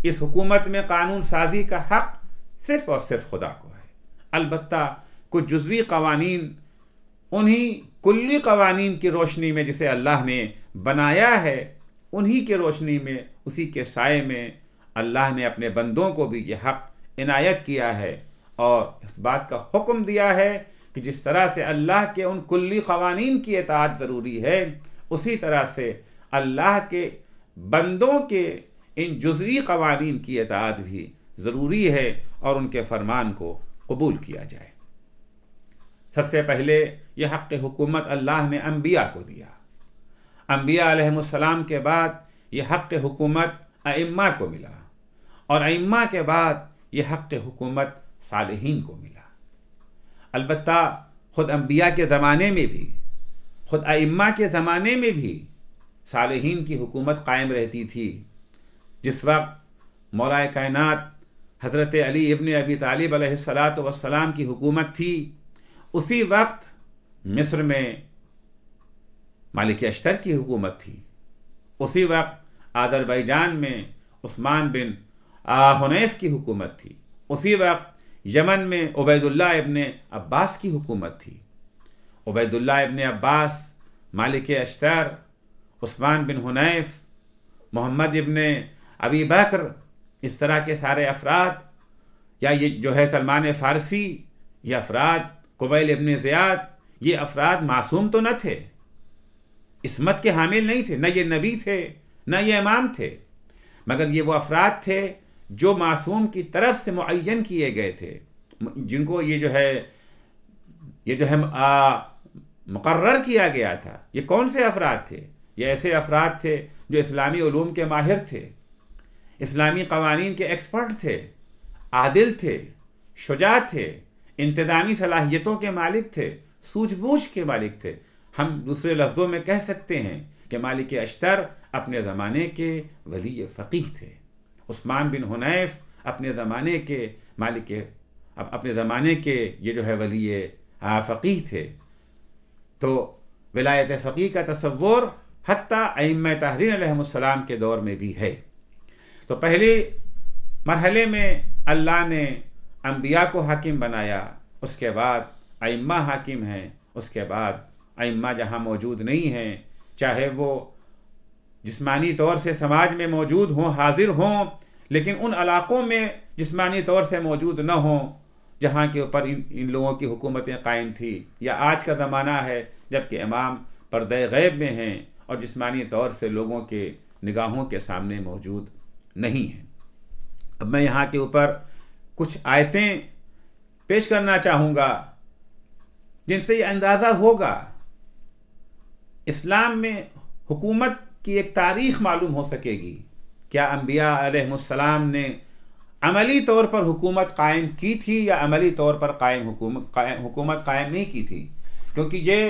इस हुकूमत में कानून साजी का हक़ सिर्फ़ और सिर्फ खुदा को है। अलबत्ता कुछ जुज़वी क़वानीन उन्हीं कुल्ली क़वानीन की रोशनी में जिसे अल्लाह ने बनाया है, उन्हीं के रोशनी में, उसी के साए में अल्लाह ने अपने बंदों को भी ये हक़ इनायत किया है और इस बात का हुक्म दिया है कि जिस तरह से अल्लाह के उन कुल्ली क़वानीन की इताअत ज़रूरी है, उसी तरह से अल्लाह के बंदों के इन जुज़वी क़वानीन की इताअत भी ज़रूरी है और उनके फरमान को कबूल किया जाए। सबसे पहले यह हक़ हुकूमत अल्लाह ने अम्बिया को दिया। अम्बिया अलैहिमुस्सलाम के बाद यह हक़ हुकूमत अइम्मा को मिला और अइम्मा के बाद यह हक़ हुकूमत सालिहीन को मिला। अलबत्ता ख़ुद अम्बिया के ज़माने में भी, ख़ुद अइम्मा के ज़माने में भी सालिहीन की हुकूमत कायम रहती थी। जिस वक्त मौलाए कायनात हज़रत अली इब्न अबी तालिब अलैहिस्सलातु वस्सलाम की हुकूमत थी, उसी वक्त मिस्र में मालिक अश्तर की हुकूमत थी। उसी वक्त आज़रबाईजान में उस्मान बिन हुनैफ की हुकूमत थी। उसी वक्त यमन में उबैदुल्लाह इब्न अब्बास की हुकूमत थी। उबैदुल्लाह इब्न अब्बास, मालिक अश्तर, उस्मान बिन हुनैफ, मोहम्मद इब्न अबी बकर, इस तरह के सारे अफराद, या ये जो है सलमान फ़ारसी, ये अफराद, कुबैल इब्न ज़ियाद, ये अफराद मासूम तो न थे, इस्मत के हामिल नहीं थे, न ये नबी थे न ये इमाम थे, मगर ये वो अफराद थे जो मासूम की तरफ से मुअय्यन किए गए थे, जिनको ये जो है मुकर्रर किया गया था। ये कौन से अफराद थे? ये ऐसे अफराद थे जो इस्लामी उलूम के माहिर थे, इस्लामी क़वानीन के एक्सपर्ट थे, आदिल थे, शुजा थे, इंतज़ामी सलाहियतों के मालिक थे, सूझबूझ के मालिक थे। हम दूसरे लफ्ज़ों में कह सकते हैं कि मालिक अश्तर अपने ज़माने के वली फ़क़ीह थे। उस्मान बिन हुनैफ अपने ज़माने के अपने ज़माने के ये जो है वली फ़क़ीह थे। तो विलायत फ़क़ीह का तसव्वुर हत्ता अइम्मा तहरीर अलैहिमुस्सलाम के दौर में भी है। तो पहले मरहले में अल्लाह ने अम्बिया को हाकिम बनाया, उसके बाद अइम्मा हाकिम हैं, उसके बाद अइम्मा जहाँ मौजूद नहीं हैं, चाहे वो जिस्मानी तौर से समाज में मौजूद हों, हाजिर हों, लेकिन उन इलाक़ों में जिस्मानी तौर से मौजूद न हों जहाँ के ऊपर इन लोगों की हुकूमतें कायम थी, या आज का ज़माना है जबकि इमाम पर्दे गैब में हैं और जिस्मानी तौर से लोगों के निगाहों के सामने मौजूद नहीं हैं। अब मैं यहाँ के ऊपर कुछ आयतें पेश करना चाहूँगा जिनसे ये अंदाज़ा होगा, इस्लाम में हुकूमत की एक तारीख़ मालूम हो सकेगी। क्या अम्बिया अलैहिमुस्सलाम ने अमली तौर पर हुकूमत कायम की थी या अमली तौर पर हुकूमत कायम नहीं की थी? क्योंकि ये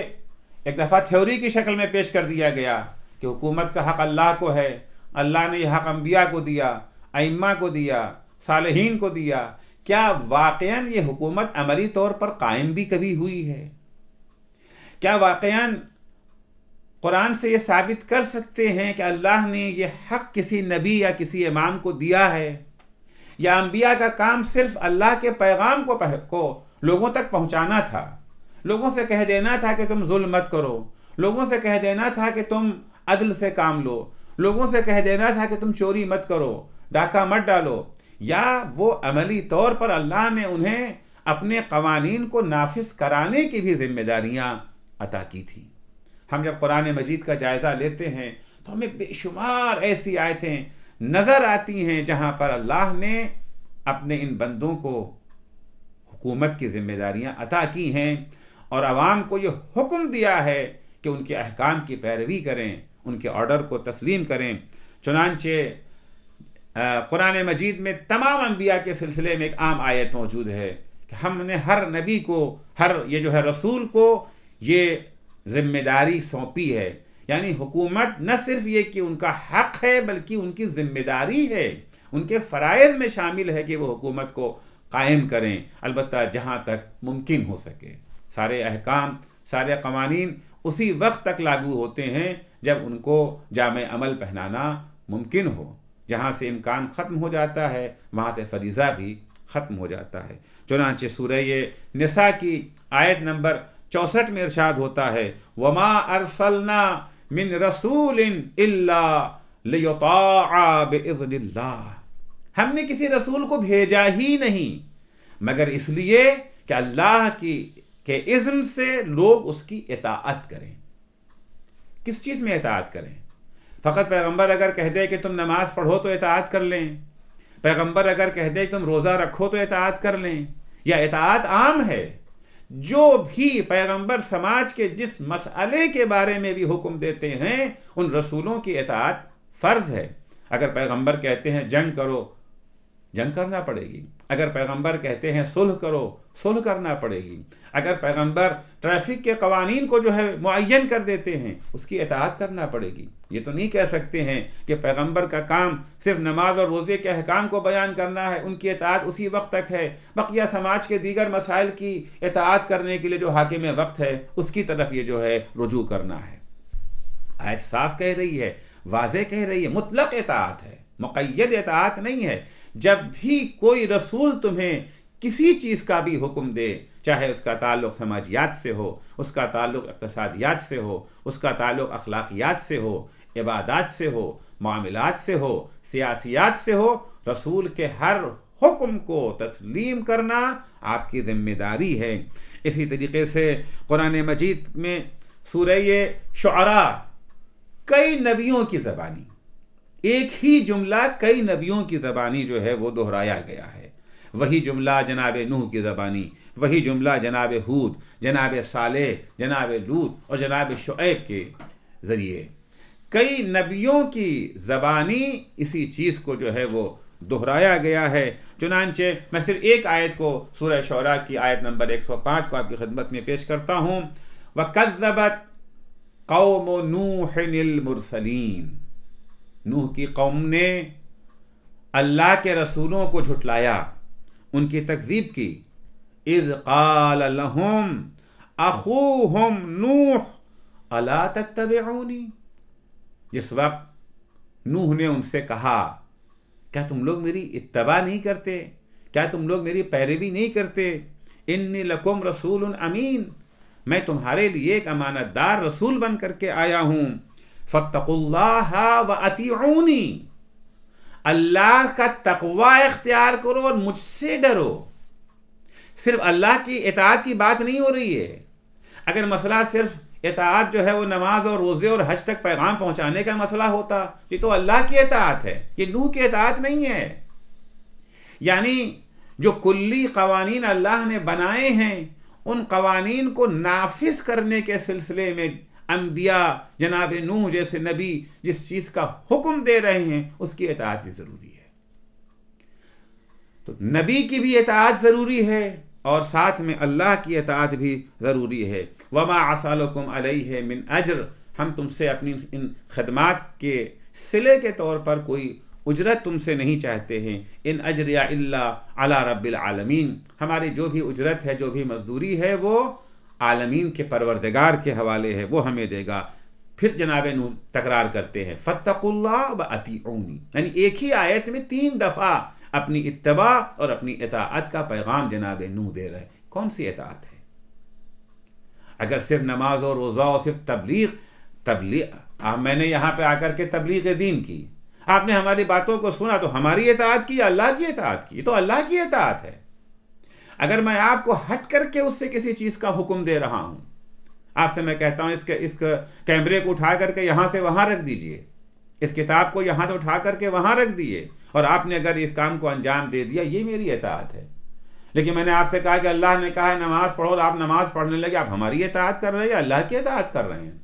एक दफ़ा थ्योरी की शक्ल में पेश कर दिया गया कि हुकूमत का हक़ अल्लाह को है, अल्लाह ने यह हक़ अम्बिया को दिया, अइम्मा को दिया, सालिहीन को दिया। क्या वाक़यान ये हुकूमत अमली तौर पर कायम भी कभी हुई है? क्या वाक़यान कुरान से ये साबित कर सकते हैं कि अल्लाह ने यह हक़ किसी नबी या किसी इमाम को दिया है, या अम्बिया का काम सिर्फ़ अल्लाह के पैगाम को लोगों तक पहुँचाना था, लोगों से कह देना था कि तुम जुल्म मत करो, लोगों से कह देना था कि तुम अदल से काम लो, लोगों से कह देना था कि तुम चोरी मत करो, डाका मत डालो, या वो अमली तौर पर अल्लाह ने उन्हें अपने क़वानीन को नाफिज कराने की भी जिम्मेदारियाँ अता की थी? हम जब कुरान मजीद का जायज़ा लेते हैं तो हमें बेशुमार ऐसी आयतें नज़र आती हैं जहाँ पर अल्लाह ने अपने इन बंदों को हुकूमत की जिम्मेदारियाँ अता की हैं और आवाम को ये हुक्म दिया है कि उनके अहकाम की पैरवी करें, उनके ऑर्डर को तस्लीम करें। चुनांचे कुरान मजीद में तमाम अम्बिया के सिलसिले में एक आम आयत मौजूद है हमने हर नबी को, हर ये जो है रसूल को ये जिम्मेदारी सौंपी है। यानी हुकूमत न सिर्फ ये कि उनका हक है बल्कि उनकी जिम्मेदारी है, उनके फ़राइज़ में शामिल है कि वो हुकूमत को कायम करें, अलबत्ता जहाँ तक मुमकिन हो सके। सारे अहकाम, सारे कवानीन उसी वक्त तक लागू होते हैं जब उनको जामे अमल पहनाना मुमकिन हो। जहाँ से इम्कान ख़त्म हो जाता है वहाँ से फरीज़ा भी ख़त्म हो जाता है। चुनांचे सूरह निसा की आयत नंबर 64 में इरशाद होता है, वमा अरसलना मिन रसूलिन इल्ला लियुताअ बिइज़्निल्लाह। हमने किसी रसूल को भेजा ही नहीं मगर इसलिए कि अल्लाह के इज़्न से लोग उसकी इताअत करें। किस चीज़ में इताअत करें? फ़कत पैगंबर अगर कह दे कि तुम नमाज़ पढ़ो तो इताअत कर लें, पैगंबर अगर कह दे कि तुम रोज़ा रखो तो इताअत कर लें, या इताअत आम है। जो भी पैगंबर समाज के जिस मसले के बारे में भी हुक्म देते हैं उन रसूलों की इताअत फ़र्ज़ है। अगर पैगंबर कहते हैं जंग करो, जंग करना पड़ेगी। अगर पैगंबर कहते हैं सुलह करो, सुलह करना पड़ेगी। अगर पैगंबर ट्रैफिक के कवानीन को जो है मुअय्यन कर देते हैं उसकी इताअत करना पड़ेगी। ये तो नहीं कह सकते हैं कि पैगंबर का काम सिर्फ नमाज और रोज़े के अहकाम को बयान करना है, उनकी इताअत उसी वक्त तक है, बकिया समाज के दीगर मसाइल की इताअत करने के लिए जो हाकिम वक्त है उसकी तरफ ये जो है रुजू करना है। आयत साफ कह रही है, वाज़ेह कह रही है, मुतलक इताअत है, मुक़य्यद इताअत नहीं है। जब भी कोई रसूल तुम्हें किसी चीज़ का भी हुक्म दे, चाहे उसका ताल्लुक़ समाजियात से हो, उसका ताल्लुक़ इक़्तिसादियात से हो, उसका ताल्लुक़ अखलाक़ियात से हो, इबादात से हो, मामलात से हो, सियासियात से हो, रसूल के हर हुक्म को तस्लीम करना आपकी ज़िम्मेदारी है। इसी तरीके से कुरान मजीद में सूरह शुअरा कई नबियों की ज़बानी, एक ही जुमला कई नबियों की ज़बानी जो है वो दोहराया गया है। वही जुमला जनाब नूह की ज़बानी, वही जुमला जनाब हूद, जनाब सालेह, जनाब लूत और जनाब शुएब के ज़रिए कई नबियों की ज़बानी इसी चीज़ को जो है वो दोहराया गया है। चुनांचे मैं सिर्फ एक आयत को सूरह शुअरा की आयत नंबर 105 को आपकी खिदमत में पेश करता हूँ। वकज़्ज़बत कौम नूहिल मुरसलीन, नूह की कौम ने अल्लाह के रसूलों को झुटलाया, उनकी तकज़ीब की। इज़ क़ाल लहुम अख़ूहुम नूह अला तत्तबिऊनी, जिस वक्त नूह ने उनसे कहा क्या तुम लोग मेरी इत्तबा नहीं करते, क्या तुम लोग मेरी पैरवी नहीं करते। इन्नी लकुम रसूलुन अमीन, मैं तुम्हारे लिए एक अमानतदार रसूल बन करके आया हूँ। फत्तकुल्लाह व अतीऊनी, अल्लाह का तक़वा इख्तियार करो और मुझसे डरो। सिर्फ अल्लाह की इताअत की बात नहीं हो रही है। अगर मसला सिर्फ इताअत जो है वो नमाज और रोज़े और हज तक पैगाम पहुँचाने का मसला होता, ये तो अल्लाह की इताअत है, ये नूह की इताअत नहीं है। यानी जो कुल्ली कवानीन अल्लाह ने बनाए हैं उन कवानीन को नाफिज करने के सिलसिले में अंबिया जनाब नूह जैसे नबी जिस चीज़ का हुक्म दे रहे हैं उसकी इताअत भी ज़रूरी है। तो नबी की भी इताअत ज़रूरी है और साथ में अल्लाह की इताअत भी ज़रूरी है। वमा असअलुकुम अलैहि मिन अज्र, हम तुमसे अपनी इन खदमात के सिले के तौर पर कोई उजरत तुमसे नहीं चाहते हैं। इन अज्रिया इल्ला अला रब्बिल आलमीन, हमारी जो भी उजरत है, जो भी मजदूरी है वो आलमीन के परवरदिगार के हवाले है, वो हमें देगा। फिर जनाब नूह तकरार करते हैं फत्तकुल्लाह व अतीऊनी, यानी एक ही आयत में 3 दफ़ा अपनी इत्तबा और अपनी इताअत का पैगाम जनाब नूह दे रहे हैं। कौन सी इताअत है? अगर सिर्फ नमाज और रोज़ा और सिर्फ तबलीग मैंने यहाँ पे आकर के तबलीग दीन की, आपने हमारी बातों को सुना तो हमारी इताअत की, अल्लाह की इताअत की? ये तो अल्लाह की इताअत है। अगर मैं आपको हट करके उससे किसी चीज़ का हुक्म दे रहा हूँ, आपसे मैं कहता हूँ इस कैमरे को उठा करके यहाँ से वहाँ रख दीजिए, इस किताब को यहाँ से उठा करके वहाँ रख दिए, और आपने अगर इस काम को अंजाम दे दिया, ये मेरी इताअत है। लेकिन मैंने आपसे कहा कि अल्लाह ने कहा है नमाज पढ़ो और आप नमाज पढ़ने लगे, आप हमारी इताअत कर रहे हैं, अल्लाह की इताअत कर रहे हैं।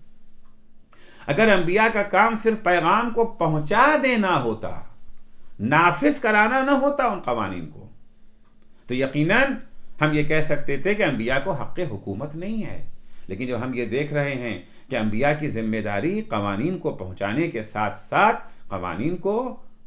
अगर अंबिया का काम सिर्फ पैगाम को पहुँचा देना होता, नाफिज कराना न होता उन कवानीन को, तो यकीनन हम ये कह सकते थे कि अम्बिया को हक़ हुकूमत नहीं है, लेकिन जो हम ये देख रहे हैं कि अम्बिया की ज़िम्मेदारी कवानीन को पहुँचाने के साथ साथ कवानीन को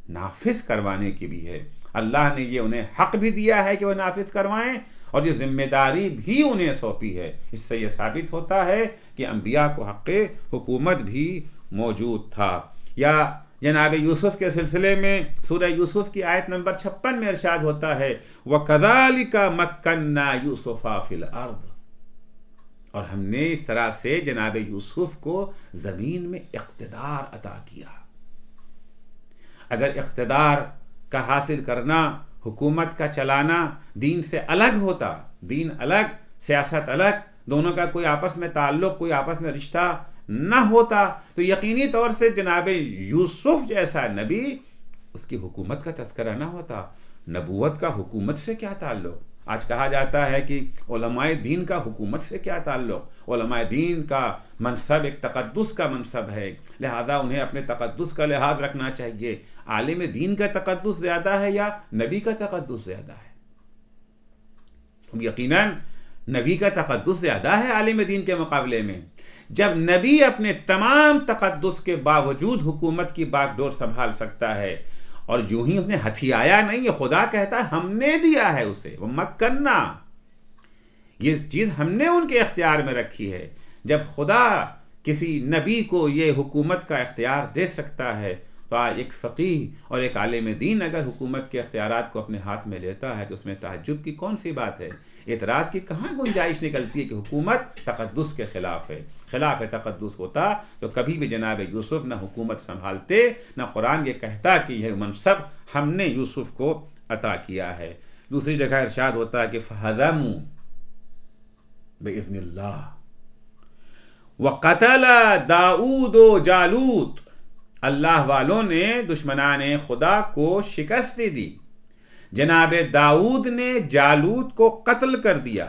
नाफिज करवाने की भी है। अल्लाह ने ये उन्हें हक़ भी दिया है कि वह नाफिज करवाएं, और ये ज़िम्मेदारी भी उन्हें सौंपी है। इससे यह साबित होता है कि अम्बिया को हक़ हुकूमत भी मौजूद था। या जनाब यूसुफ़ के सिलसिले में सूरह यूसुफ़ की आयत नंबर 56 में इरशाद होता है, वकज़ालिका मक्कन्ना यूसुफ़ा फ़िल अर्ज़, और हमने इस तरह से जनाब यूसुफ़ को ज़मीन में इक़्तिदार अता किया। अगर इक़्तिदार का हासिल करना, हुकूमत का चलाना दीन से अलग होता, दीन अलग सियासत अलग, दोनों का कोई आपस में ताल्लुक़, कोई आपस में रिश्ता न होता, तो यकीनी तौर से जनाब यूसुफ़ जैसा नबी, उसकी हुकूमत का तज़किरा न होता। नबूवत का हुकूमत से क्या ताल्लुक़? आज कहा जाता है कि उलमाए दीन का हुकूमत से क्या ताल्लुक़? उलमाए दीन का मनसब एक तक़द्दुस का मनसब है, लिहाजा उन्हें अपने तक़द्दुस का लिहाज रखना चाहिए। आलिम दीन का तक़द्दुस ज़्यादा है या नबी का तक़द्दुस ज़्यादा है? यकीनन नबी का तक़द्दुस ज़्यादा है आलिम दीन के मुकाबले में। जब नबी अपने तमाम तक़द्दुस के बावजूद हुकूमत की बागडोर संभाल सकता है, और यूं ही उसने हथियाया नहीं, ये खुदा कहता है हमने दिया है उसे, वो मक्कन्ना, ये चीज़ हमने उनके इख्तियार में रखी है। जब खुदा किसी नबी को ये हुकूमत का इख्तियार दे सकता है, तो आज एक फ़क़ीह और एक आलिम दीन अगर हुकूमत के इख्तियारात को अपने हाथ में लेता है तो उसमें ताज्जुब की कौन सी बात है? एतराज़ की कहाँ गुंजाइश निकलती है कि हुकूमत तक़द्दुस के ख़िलाफ़ है। ख़िलाफ़ तक़द्दुस होता तो कभी भी जनाब यूसुफ़ न हुकूमत संभालते, न कुरान ये कहता कि यह मनसब हमने यूसुफ़ को अता किया है। दूसरी जगह इरशाद होता है कि फ़हज़मू बिइज़्निल्लाह व क़तल दाऊद व जालूत, अल्लाह वालों ने दुश्मनान खुदा को शिकस्त दी। जनाब दाऊद ने जालूत को कत्ल कर दिया।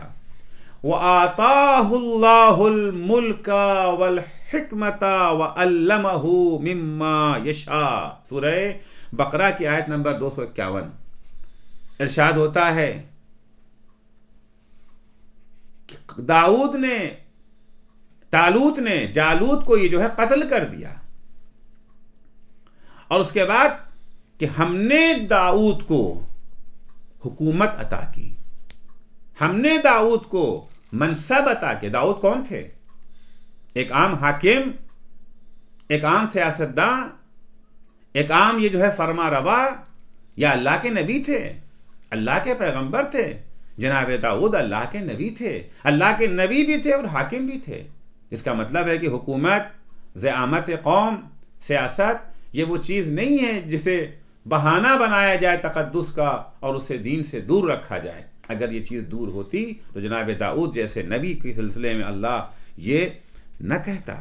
व आताहुल्लाहुल मुल्का वल हिकमता व अल्लमहु मिम्मा यशा, सूरह बकरा की आयत नंबर 251 इरशाद होता है कि दाऊद ने, तालूत ने जालूत को ये जो है कत्ल कर दिया, और उसके बाद कि हमने दाऊद को हुकूमत अता की, हमने दाऊद को मनसब अता किया। दाऊद कौन थे? एक आम हाकिम, एक आम सियासतदान, एक आम ये जो है फरमा रवा, या अल्लाह के नबी थे, अल्लाह के पैगंबर थे। जनाब दाऊद अल्लाह के नबी थे, अल्लाह के नबी भी थे और हाकिम भी थे। इसका मतलब है कि हुकूमत, ज़िआमत कौम, सियासत, ये वो चीज़ नहीं है जिसे बहाना बनाया जाए तक़द्दुस का और उसे दीन से दूर रखा जाए। अगर ये चीज़ दूर होती तो जनाब दाऊद जैसे नबी के सिलसिले में अल्लाह ये न कहता।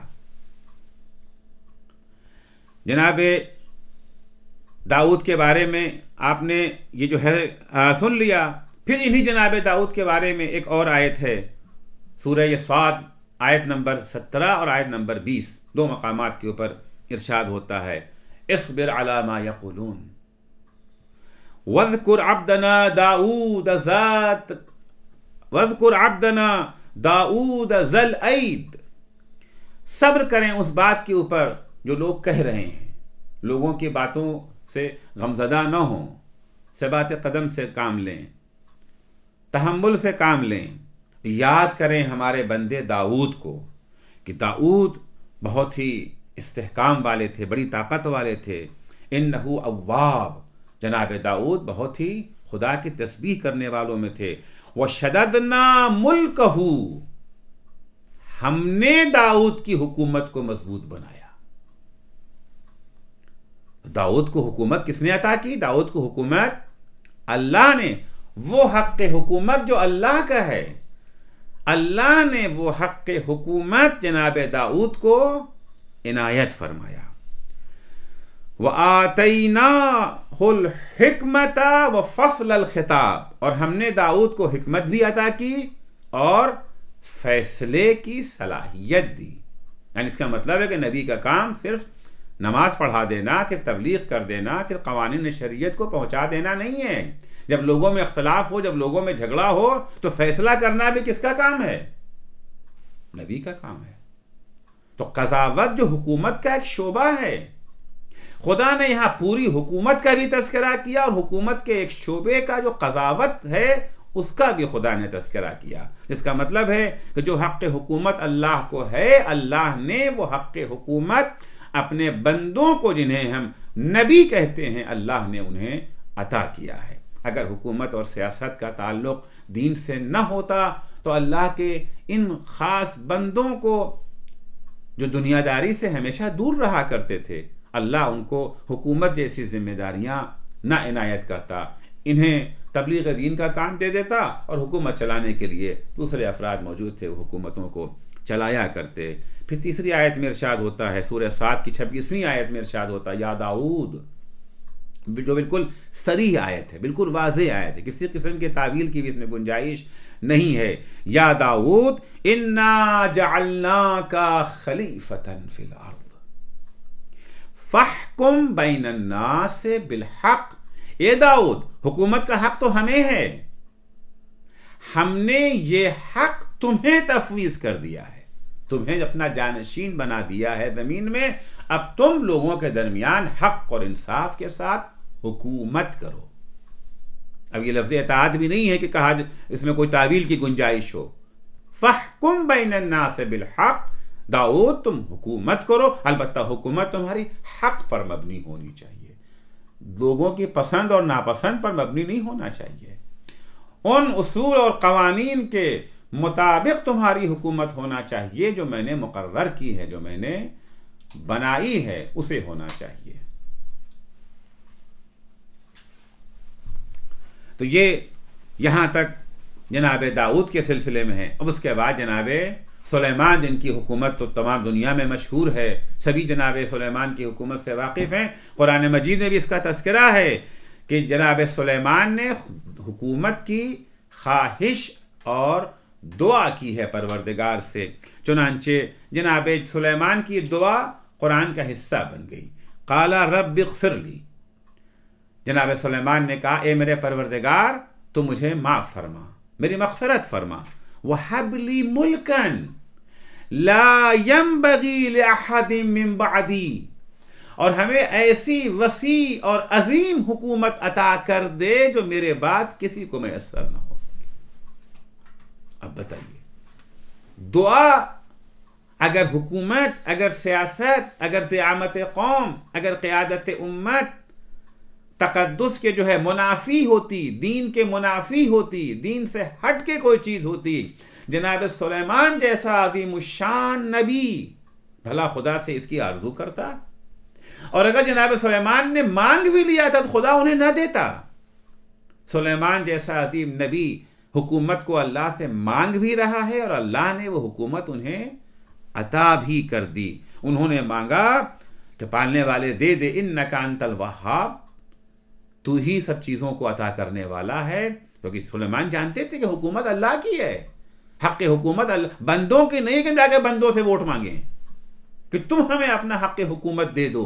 जनाब दाऊद के बारे में आपने ये जो है सुन लिया। फिर इन्हीं जनाब दाऊद के बारे में एक और आयत है, सूरह साद आयत नंबर 17 और आयत नंबर 20, दो मकामात के ऊपर इरशाद होता है, इस्बिर अला मा यक़ूलून वज़कुर अब्दना दाऊद ज़ात वज़कुर अब्दना दाऊद ज़ल ऐद, सब्र करें उस बात के ऊपर जो लोग कह रहे हैं, लोगों की बातों से गमज़दा न हों, सबात कदम से काम लें, तहम्मुल से काम लें। याद करें हमारे बंदे दाऊद को कि दाऊद बहुत ही इस्तेहकाम वाले थे, बड़ी ताकत वाले थे। इन्नहु अव्वाब, जनाब दाऊद बहुत ही खुदा की तस्बीह करने वालों में थे। व शददना मुल्कहू, हमने दाऊद की हुकूमत को मजबूत बनाया। दाऊद को हुकूमत किसने अता की? दाऊद को हुकूमत अल्लाह ने, वो हक़ हुकूमत जो अल्लाह का है, अल्लाह ने वो हक़ हुकूमत जनाब दाऊद को इनायत फरमाया। व आतैनाहुल हिकमता व फ़स्लल खिताब, और हमने दाऊद को हिकमत भी अता की और फैसले की सलाहियत दी। यानी इसका मतलब है कि नबी का काम सिर्फ नमाज पढ़ा देना, सिर्फ तबलीग कर देना, सिर्फ कवानीन शरीयत को पहुँचा देना नहीं है। जब लोगों में इख्तलाफ हो, जब लोगों में झगड़ा हो, तो फैसला करना भी किसका काम है? नबी का काम है। तो क़ज़ावत जो हुकूमत का एक शोबा है, खुदा ने यहाँ पूरी हुकूमत का भी तज़किरा किया और हुकूमत के एक शोबे का जो क़ज़ावत है उसका भी खुदा ने तज़किरा किया। जिसका मतलब है कि जो हक़ हुकूमत अल्लाह को है, अल्लाह ने वो हक़ हुकूमत अपने बंदों को, जिन्हें हम नबी कहते हैं, अल्लाह ने उन्हें अता किया है। अगर हुकूमत और सियासत का ताल्लुक़ दीन से न होता तो अल्लाह के इन ख़ास बंदों को जो दुनियादारी से हमेशा दूर रहा करते थे, अल्लाह उनको हुकूमत जैसी जिम्मेदारियां ना इनायत करता, इन्हें तबलीग दीन का काम दे देता और हुकूमत चलाने के लिए दूसरे अफराद मौजूद थे, हुकूमतों को चलाया करते। फिर तीसरी आयत में इरशाद होता है, सूरह साद की 26वीं आयत में इरशाद होता है, या दाऊद, जो बिल्कुल सरीह आयत है, बिल्कुल वाज़ेह आयत है, किसी किस्म के तावील की भी इसमें गुंजाइश नहीं है। या दाऊद इन्ना जअलनाका खलीफतन फिल अर्द फहकुम बैनन नास बिल हक़। ए दाऊद, हुकूमत का हक तो हमें है, हमने ये हक तुम्हें तफवीज़ कर दिया है, तुम्हें अपना जानशीन बना दिया है ज़मीन में। अब तुम लोगों के दरमियान हक और इंसाफ के साथ हुकूमत करो। अब ये लफ्ज़ इताअत भी नहीं है कि कहा इसमें कोई तावील की गुंजाइश हो। फहकुम बैनन नास बिल हक़, दाऊद तुम हुकूमत करो, अलबत्ता हुकूमत तुम्हारी हक पर मबनी होनी चाहिए, लोगों की पसंद और नापसंद पर मबनी नहीं होना चाहिए। उन उसूल और कवानीन के मुताबिक तुम्हारी हुकूमत होना चाहिए जो मैंने मुकर्रर की है, जो मैंने बनाई है, उसे होना चाहिए। तो ये यहाँ तक जनाब दाऊद के सिलसिले में है। अब उसके बाद जनाब सुलेमान, जिनकी हुकूमत तो तमाम दुनिया में मशहूर है, सभी जनाब सुलेमान की हुकूमत से वाकिफ़ हैं। कुरान मजीद में भी इसका तज़किरा है कि जनाब सुलेमान ने हुकूमत की ख्वाहिश और दुआ की है परवरदिगार से। चुनांचे जनाब सुलेमान की दुआ कुरान का हिस्सा बन गई। क़ाला रब्बि ग़फ़िरली, जनाब सुलेमान ने कहा, ए मेरे परवरदिगार, तो मुझे माफ़ फरमा, मेरी मग़फ़िरत फरमा। वहबली मुल्कन ला यंबगी लिअहदिन मिन बअदी, और हमें ऐसी वसी और अजीम हुकूमत अता कर दे जो मेरे बाद किसी को मैसर न हो सके। अब बताइए, दुआ, अगर हुकूमत, अगर सियासत, अगर ज़ियामत कौम, अगर क़ियादत उम्मत तक़द्दुस के जो है मुनाफी होती, दीन के मुनाफी होती, दीन से हट के कोई चीज़ होती, जनाब सुलेमान जैसा अज़ीमुश्शान नबी भला खुदा से इसकी आरजू करता? और अगर जनाब सुलेमान ने मांग भी लिया था तो खुदा उन्हें न देता। सुलेमान जैसा अजीम नबी हुकूमत को अल्लाह से मांग भी रहा है और अल्लाह ने वो हुकूमत उन्हें अता भी कर दी। उन्होंने मांगा कि पालने वाले दे दे, इन्नका अंतल वहाब, तू ही सब चीज़ों को अता करने वाला है। क्योंकि सुलेमान जानते थे कि हुकूमत अल्लाह की है, हक़ हुकूमत बंदों की नहीं कि जाके बंदों से वोट मांगे कि तुम हमें अपना हक़ हुकूमत दे दो।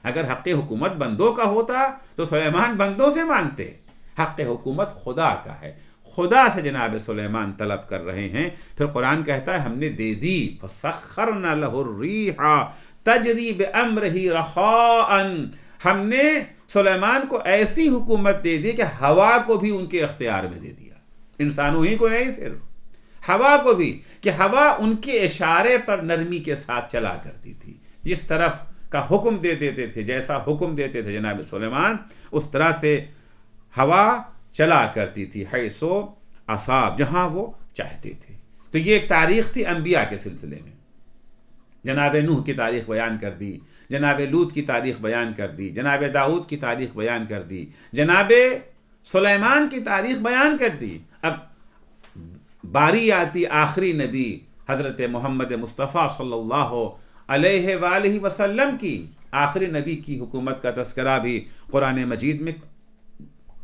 अगर हक़ हुकूमत बंदों का होता तो सुलेमान बंदों से मांगते। हक़ हुकूमत खुदा का है, खुदा से जनाब सुलेमान तलब कर रहे हैं। फिर कुरान कहता है हमने दे दी, फसख्खरना लहुर्रीहा तजरी बिअम्रिही रख़ाअन, हमने सुलेमान को ऐसी हुकूमत दे दी कि हवा को भी उनके इख्तियार में दे दिया। इंसानों ही को नहीं, सिर्फ हवा को भी, कि हवा उनके इशारे पर नरमी के साथ चला करती थी। जिस तरफ का हुक्म दे देते थे, जैसा हुक्म देते थे जनाब सुलेमान, उस तरह से हवा चला करती थी, हैसो असाब, जहाँ वो चाहते थे। तो ये एक तारीख़ थी अम्बिया के सिलसिले में। जनाब नूह की तारीख़ बयान कर दी, जनाब लूत की तारीख़ बयान कर दी, जनाब दाऊद की तारीख़ बयान कर दी, जनाब सुलेमान की तारीख़ बयान कर दी। अब बारी आती आखिरी नबी हज़रत मोहम्मद मुस्तफ़ा सल्लल्लाहु अलैहि वसल्लम की। आखिरी नबी की हुकूमत का तज़किरा भी कुरान मजीद में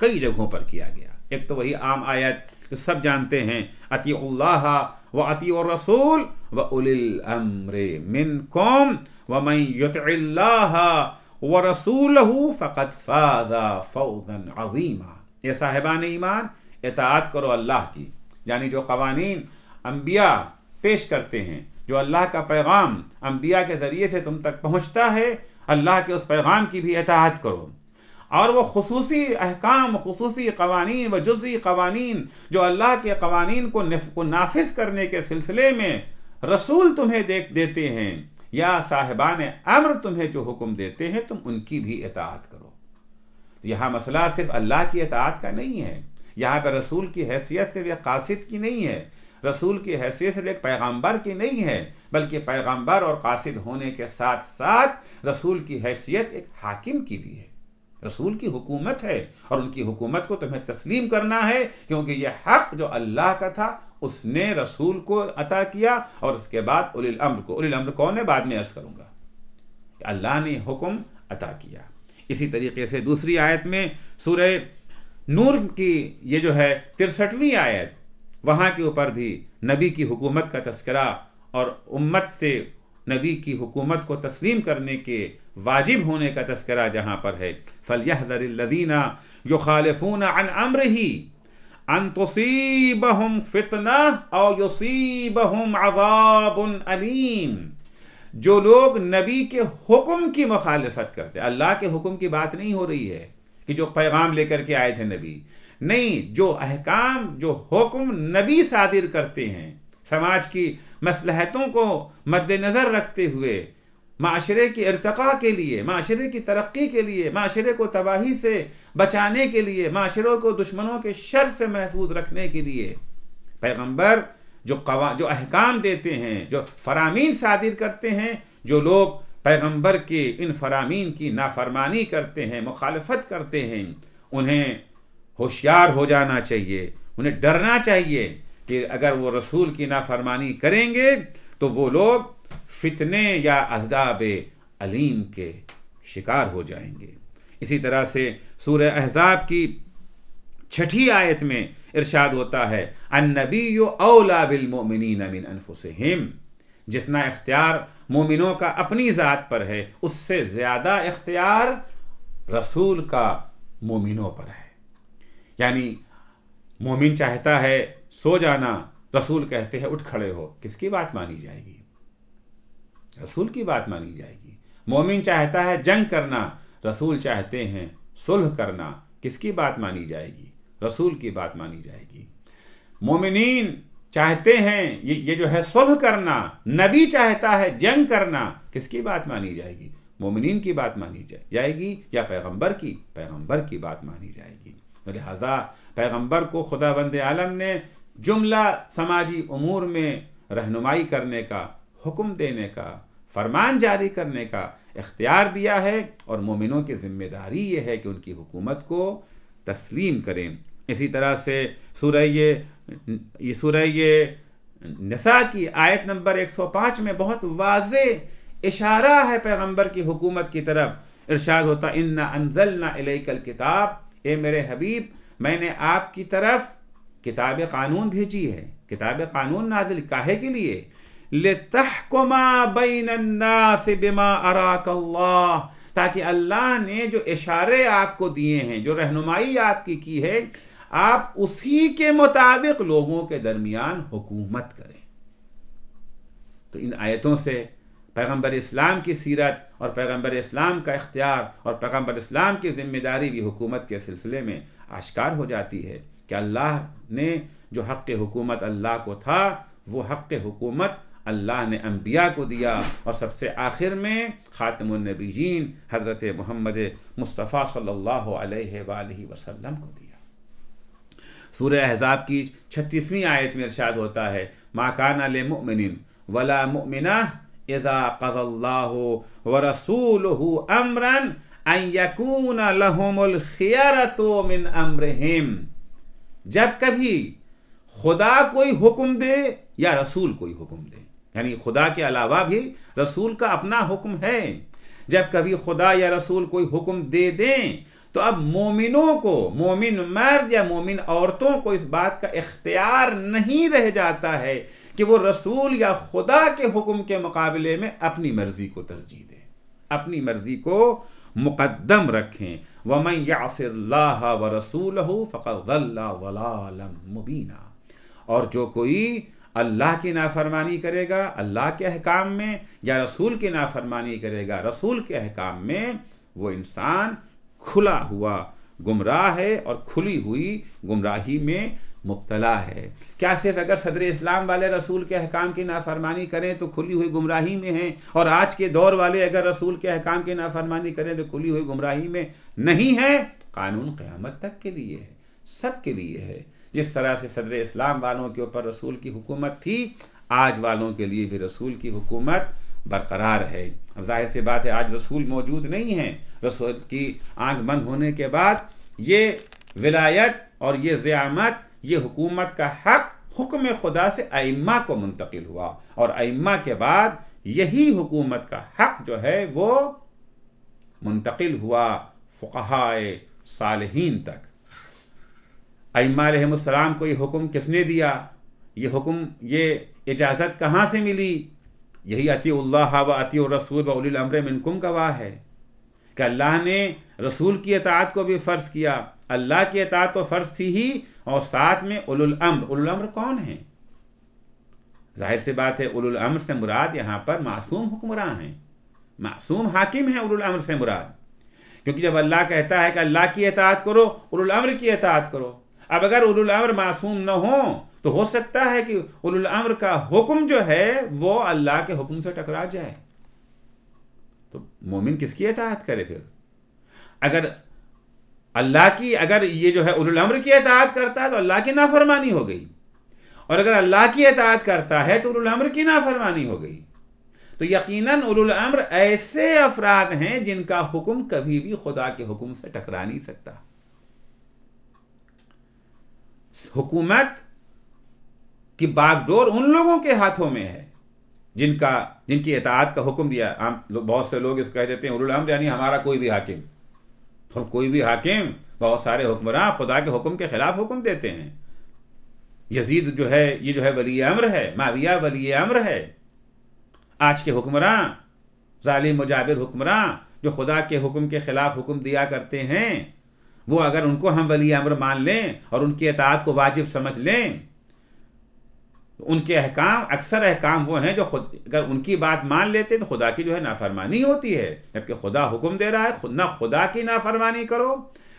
कई जगहों पर किया गया। एक तो वही आम आयत जो सब जानते हैं, अतीउल्लाह व अतीउर रसूल व उलिल अम्रि मिनकुम व मन युतिइल्लाह व रसूलहु फ़क़द फ़ाज़ा फ़ौज़न अज़ीमा। ये साहिबान ईमान, इताअत करो अल्लाह की, यानी जो कवानीन अंबिया पेश करते हैं, जो अल्लाह का पैगाम अंबिया के ज़रिए से तुम तक पहुँचता है, अल्लाह के उस पैगाम की भी इताअत करो। और वो खुसूसी अहकाम, खुसूसी कवानीन व जुज़ई कवानीन जो अल्लाह के कवानीन को नाफिज करने के सिलसिले में रसूल तुम्हें देते हैं या साहिबान अम्र तुम्हें जो हुक्म देते हैं, तुम उनकी भी इताअत करो। यहाँ मसला सिर्फ अल्लाह की इताअत का नहीं है, यहाँ पर रसूल की हैसियत सिर्फ एक कासिद की नहीं है, रसूल की हैसियत सिर्फ एक पैगम्बर की नहीं है, बल्कि पैगम्बर और कासिद होने के साथ साथ रसूल की हैसियत एक हाकिम की भी है। रसूल की हुकूमत है और उनकी हुकूमत को तुम्हें तस्लीम करना है, क्योंकि यह हक़ जो अल्लाह का था उसने रसूल को अता किया और उसके बाद उलिल अम्र को। उलिल अम्र कौन है, बाद में अर्ज़ करूँगा। अल्लाह ने हुक्म अता किया। इसी तरीके से दूसरी आयत में सूरह नूर की ये जो है 63वीं आयत, वहाँ के ऊपर भी नबी की हुकूमत का तस्करा और उम्मत से नबी की हुकूमत को तस्लीम करने के वाजिब होने का तस्करा जहाँ पर है, फलयहज़रिल्लज़ीना युखालिफून अन अम्रिही अन तुसीबहुम फितना औ युसीबहुम अज़ाबुन अलीम। जो लोग नबी के हुक्म की मुखालिफत करते, अल्लाह के हुक्म की बात नहीं हो रही है कि जो पैगाम लेकर के आए थे नबी, नहीं, जो अहकाम, जो हुक्म नबी सादिर करते हैं समाज की मसलहतों को मद्देनज़र रखते हुए, माशरे की इर्तिक़ा के लिए, माशरे की तरक्की के लिए, माशरे को तबाही से बचाने के लिए, माशरों को दुश्मनों के शर से महफूज रखने के लिए पैगम्बर जो अहकाम देते हैं, जो फरामीन सादिर करते हैं, जो लोग पैगम्बर के इन फरामीन की नाफरमानी करते हैं, मुखालफत करते हैं, उन्हें होशियार हो जाना चाहिए, उन्हें डरना चाहिए कि अगर वो रसूल की नाफरमानी करेंगे तो वो लोग फितने या अज़ाब अलीम के शिकार हो जाएंगे। इसी तरह से सूरह अहज़ाब की 6ठी आयत में इरशाद होता है, अन्नबिय्यु औला बिल मुमिनीन मिन अनफुसिहिम। जितना इख्तियार मोमिनों का अपनी ज़ात पर है, उससे ज़्यादा इख्तियार रसूल का मोमिनों पर है। यानी मोमिन चाहता है सो जाना, रसूल कहते हैं उठ खड़े हो, किसकी बात मानी जाएगी? रसूल की बात मानी जाएगी। मोमिन चाहता है जंग करना, रसूल चाहते हैं सुलह करना, किसकी बात मानी जाएगी? रसूल की बात मानी जाएगी। मोमिनीन चाहते हैं ये जो है सुलह करना, नबी चाहता है जंग करना, किसकी बात मानी जाएगी? मोमिनीन की बात मानी जाएगी या पैगम्बर की? पैगम्बर की बात मानी जाएगी। लिहाजा पैगम्बर को खुदाबंद आलम ने जुमला समाजी उमूर में रहनुमाई करने का, हुक्म देने का, फरमान जारी करने का इख्तियार दिया है और मोमिनों की ज़िम्मेदारी ये है कि उनकी हुकूमत को तस्लीम करें। इसी तरह से सूरह निसा की आयत नंबर 105 में बहुत वाज़ेह इशारा है पैगम्बर की हुकूमत की तरफ। इरशाद होता, इन्ना अंज़लना इलैकल किताब, ए मेरे हबीब मैंने आपकी तरफ किताब कानून भेजी है। किताब कानून नाज़िल काहे के लिए? लितहकुमा बैनन्नास बिमा अराकल्लाह, ताकि अल्लाह ने जो इशारे आपको दिए हैं, जो रहनुमाई आपकी की है, आप उसी के मुताबिक लोगों के दरमियान हुकूमत करें। तो इन आयतों से पैगम्बर इस्लाम की सीरत और पैगम्बर इस्लाम का इख्तियार और पैगम्बर इस्लाम की ज़िम्मेदारी भी हुकूमत के सिलसिले में आश्कार हो जाती है कि अल्लाह ने जो हक़ हुकूमत अल्लाह को था, वो हक़ हुकूमत अल्लाह ने अंबिया को दिया और सबसे आखिर में ख़ातमुन नबीयीन हज़रत मोहम्मद मुस्तफ़ा सल्लल्लाहु अलैहि वसल्लम को दिया। सूरह अहज़ाब की 36वीं आयत में इरशाद होता है, मा काना लिमुमिनिन वला मुमिना इज़ा क़ज़ल्लाहु व रसूलुहु अम्रन अन यकूना लहुमुल खियरतु मिन अम्रिहिम। जब कभी खुदा कोई हुक्म दे या रसूल कोई हुक्म दे, यानी खुदा के अलावा भी रसूल का अपना हुक्म है। जब कभी खुदा या रसूल कोई हुक्म दे दें तो अब मोमिनों को, मोमिन मर्द या मोमिन औरतों को इस बात का इख्तियार नहीं रह जाता है कि वो रसूल या खुदा के हुक्म के मुकाबले में अपनी मर्जी को तरजीह दें, अपनी मर्जी को मुकद्दम रखें। वमन यअसिल्लाह व रसूलहु फ़क़द ज़ल्ला ज़लालन मुबीना। और जो कोई अल्लाह की नाफरमानी करेगा अल्लाह के अहकाम में, या रसूल की नाफरमानी करेगा रसूल के अहकाम में, वो इंसान खुला हुआ गुमराह है और खुली हुई गुमराही में मुब्तला है। क्या सिर्फ अगर सदर इस्लाम वाले रसूल के अहकाम की नाफरमानी करें तो खुली हुई गुमराही में हैं, और आज के दौर वाले अगर रसूल के अहकाम की नाफरमानी करें तो खुली हुई गुमराही में नहीं है? कानून क़यामत तक के लिए है, सब के लिए है। जिस तरह से सदर इस्लाम वालों के ऊपर रसूल की हुकूमत थी, आज वालों के लिए भी रसूल की हुकूमत बरकरार है। अब जाहिर सी बात है आज रसूल मौजूद नहीं है, रसूल की आंख बंद होने के बाद ये विलायत और ये ज़ियामत, ये हुकूमत का हक हुक्म खुदा से अइम्मा को मुंतकिल हुआ, और अइम्मा के बाद यही हुकूमत का हक जो है वो मुंतकिल हुआ फ़ुक़हाए सालिहीन तक। अइम्मा अलैहिमुस्सलाम को ये हुक्म किसने दिया? ये हुक्म, ये इजाज़त कहाँ से मिली? यही अतीउल्लाह व अतीउर रसूल व उलिल अम्र मिनकुम गवाह है कि अल्लाह ने रसूल की अताअत को भी फ़र्ज़ किया। अल्लाह की अताअत तो फ़र्ज़ थी ही, और साथ में उलुल अम्र। उलुल अम्र कौन है? जाहिर सी बात है उलुल अम्र से मुराद यहाँ पर मासूम हुक्मरान हैं, मासूम हाकिम हैं उलुल अम्र से मुराद। क्योंकि जब अल्लाह कहता है कि अल्लाह की अताअत करो, उलुल अम्र की अताअत करो। अब अगर उलुल अम्र मासूम न हो तो हो सकता है कि उलुल अम्र का हुक्म जो है वो अल्लाह के हुक्म से टकरा जाए, तो मोमिन किसकी इताअत करे फिर? अगर अल्लाह की, अगर ये जो है उलुल अम्र की इताअत करता है तो अल्लाह की नाफरमानी हो गई, और अगर अल्लाह की इताअत करता है तो उलुल अम्र की नाफरमानी हो गई। तो यकीनन उलुल अम्र ऐसे अफराद हैं जिनका हुक्म कभी भी खुदा के हुक्म से टकरा नहीं सकता। हुकूमत की बागडोर उन लोगों के हाथों में है जिनकी इताअत का हुक्म दिया। आम बहुत से लोग इसको कह देते हैं उलुल अम्र यानी हमारा कोई भी हाकिम। तो कोई भी हाकिम, बहुत सारे हुक्मरान खुदा के हुक्म के खिलाफ हुक्म देते हैं। यजीद जो है ये जो है वली अम्र है, माविया वली अम्र है। आज के हुक्मरान, जालिम मुजाबिर हुक्मरान जो खुदा के हुक्म के खिलाफ हुक्म दिया करते हैं, वो अगर उनको हम वली अम्र मान लें और उनकी इताअत को वाजिब समझ लें, उनके अहकाम, अक्सर अहकाम वो हैं जो खुद अगर उनकी बात मान लेते तो खुदा की जो है नाफरमानी होती है। जबकि खुदा हुक्म दे रहा है ना खुदा की नाफरमानी करो,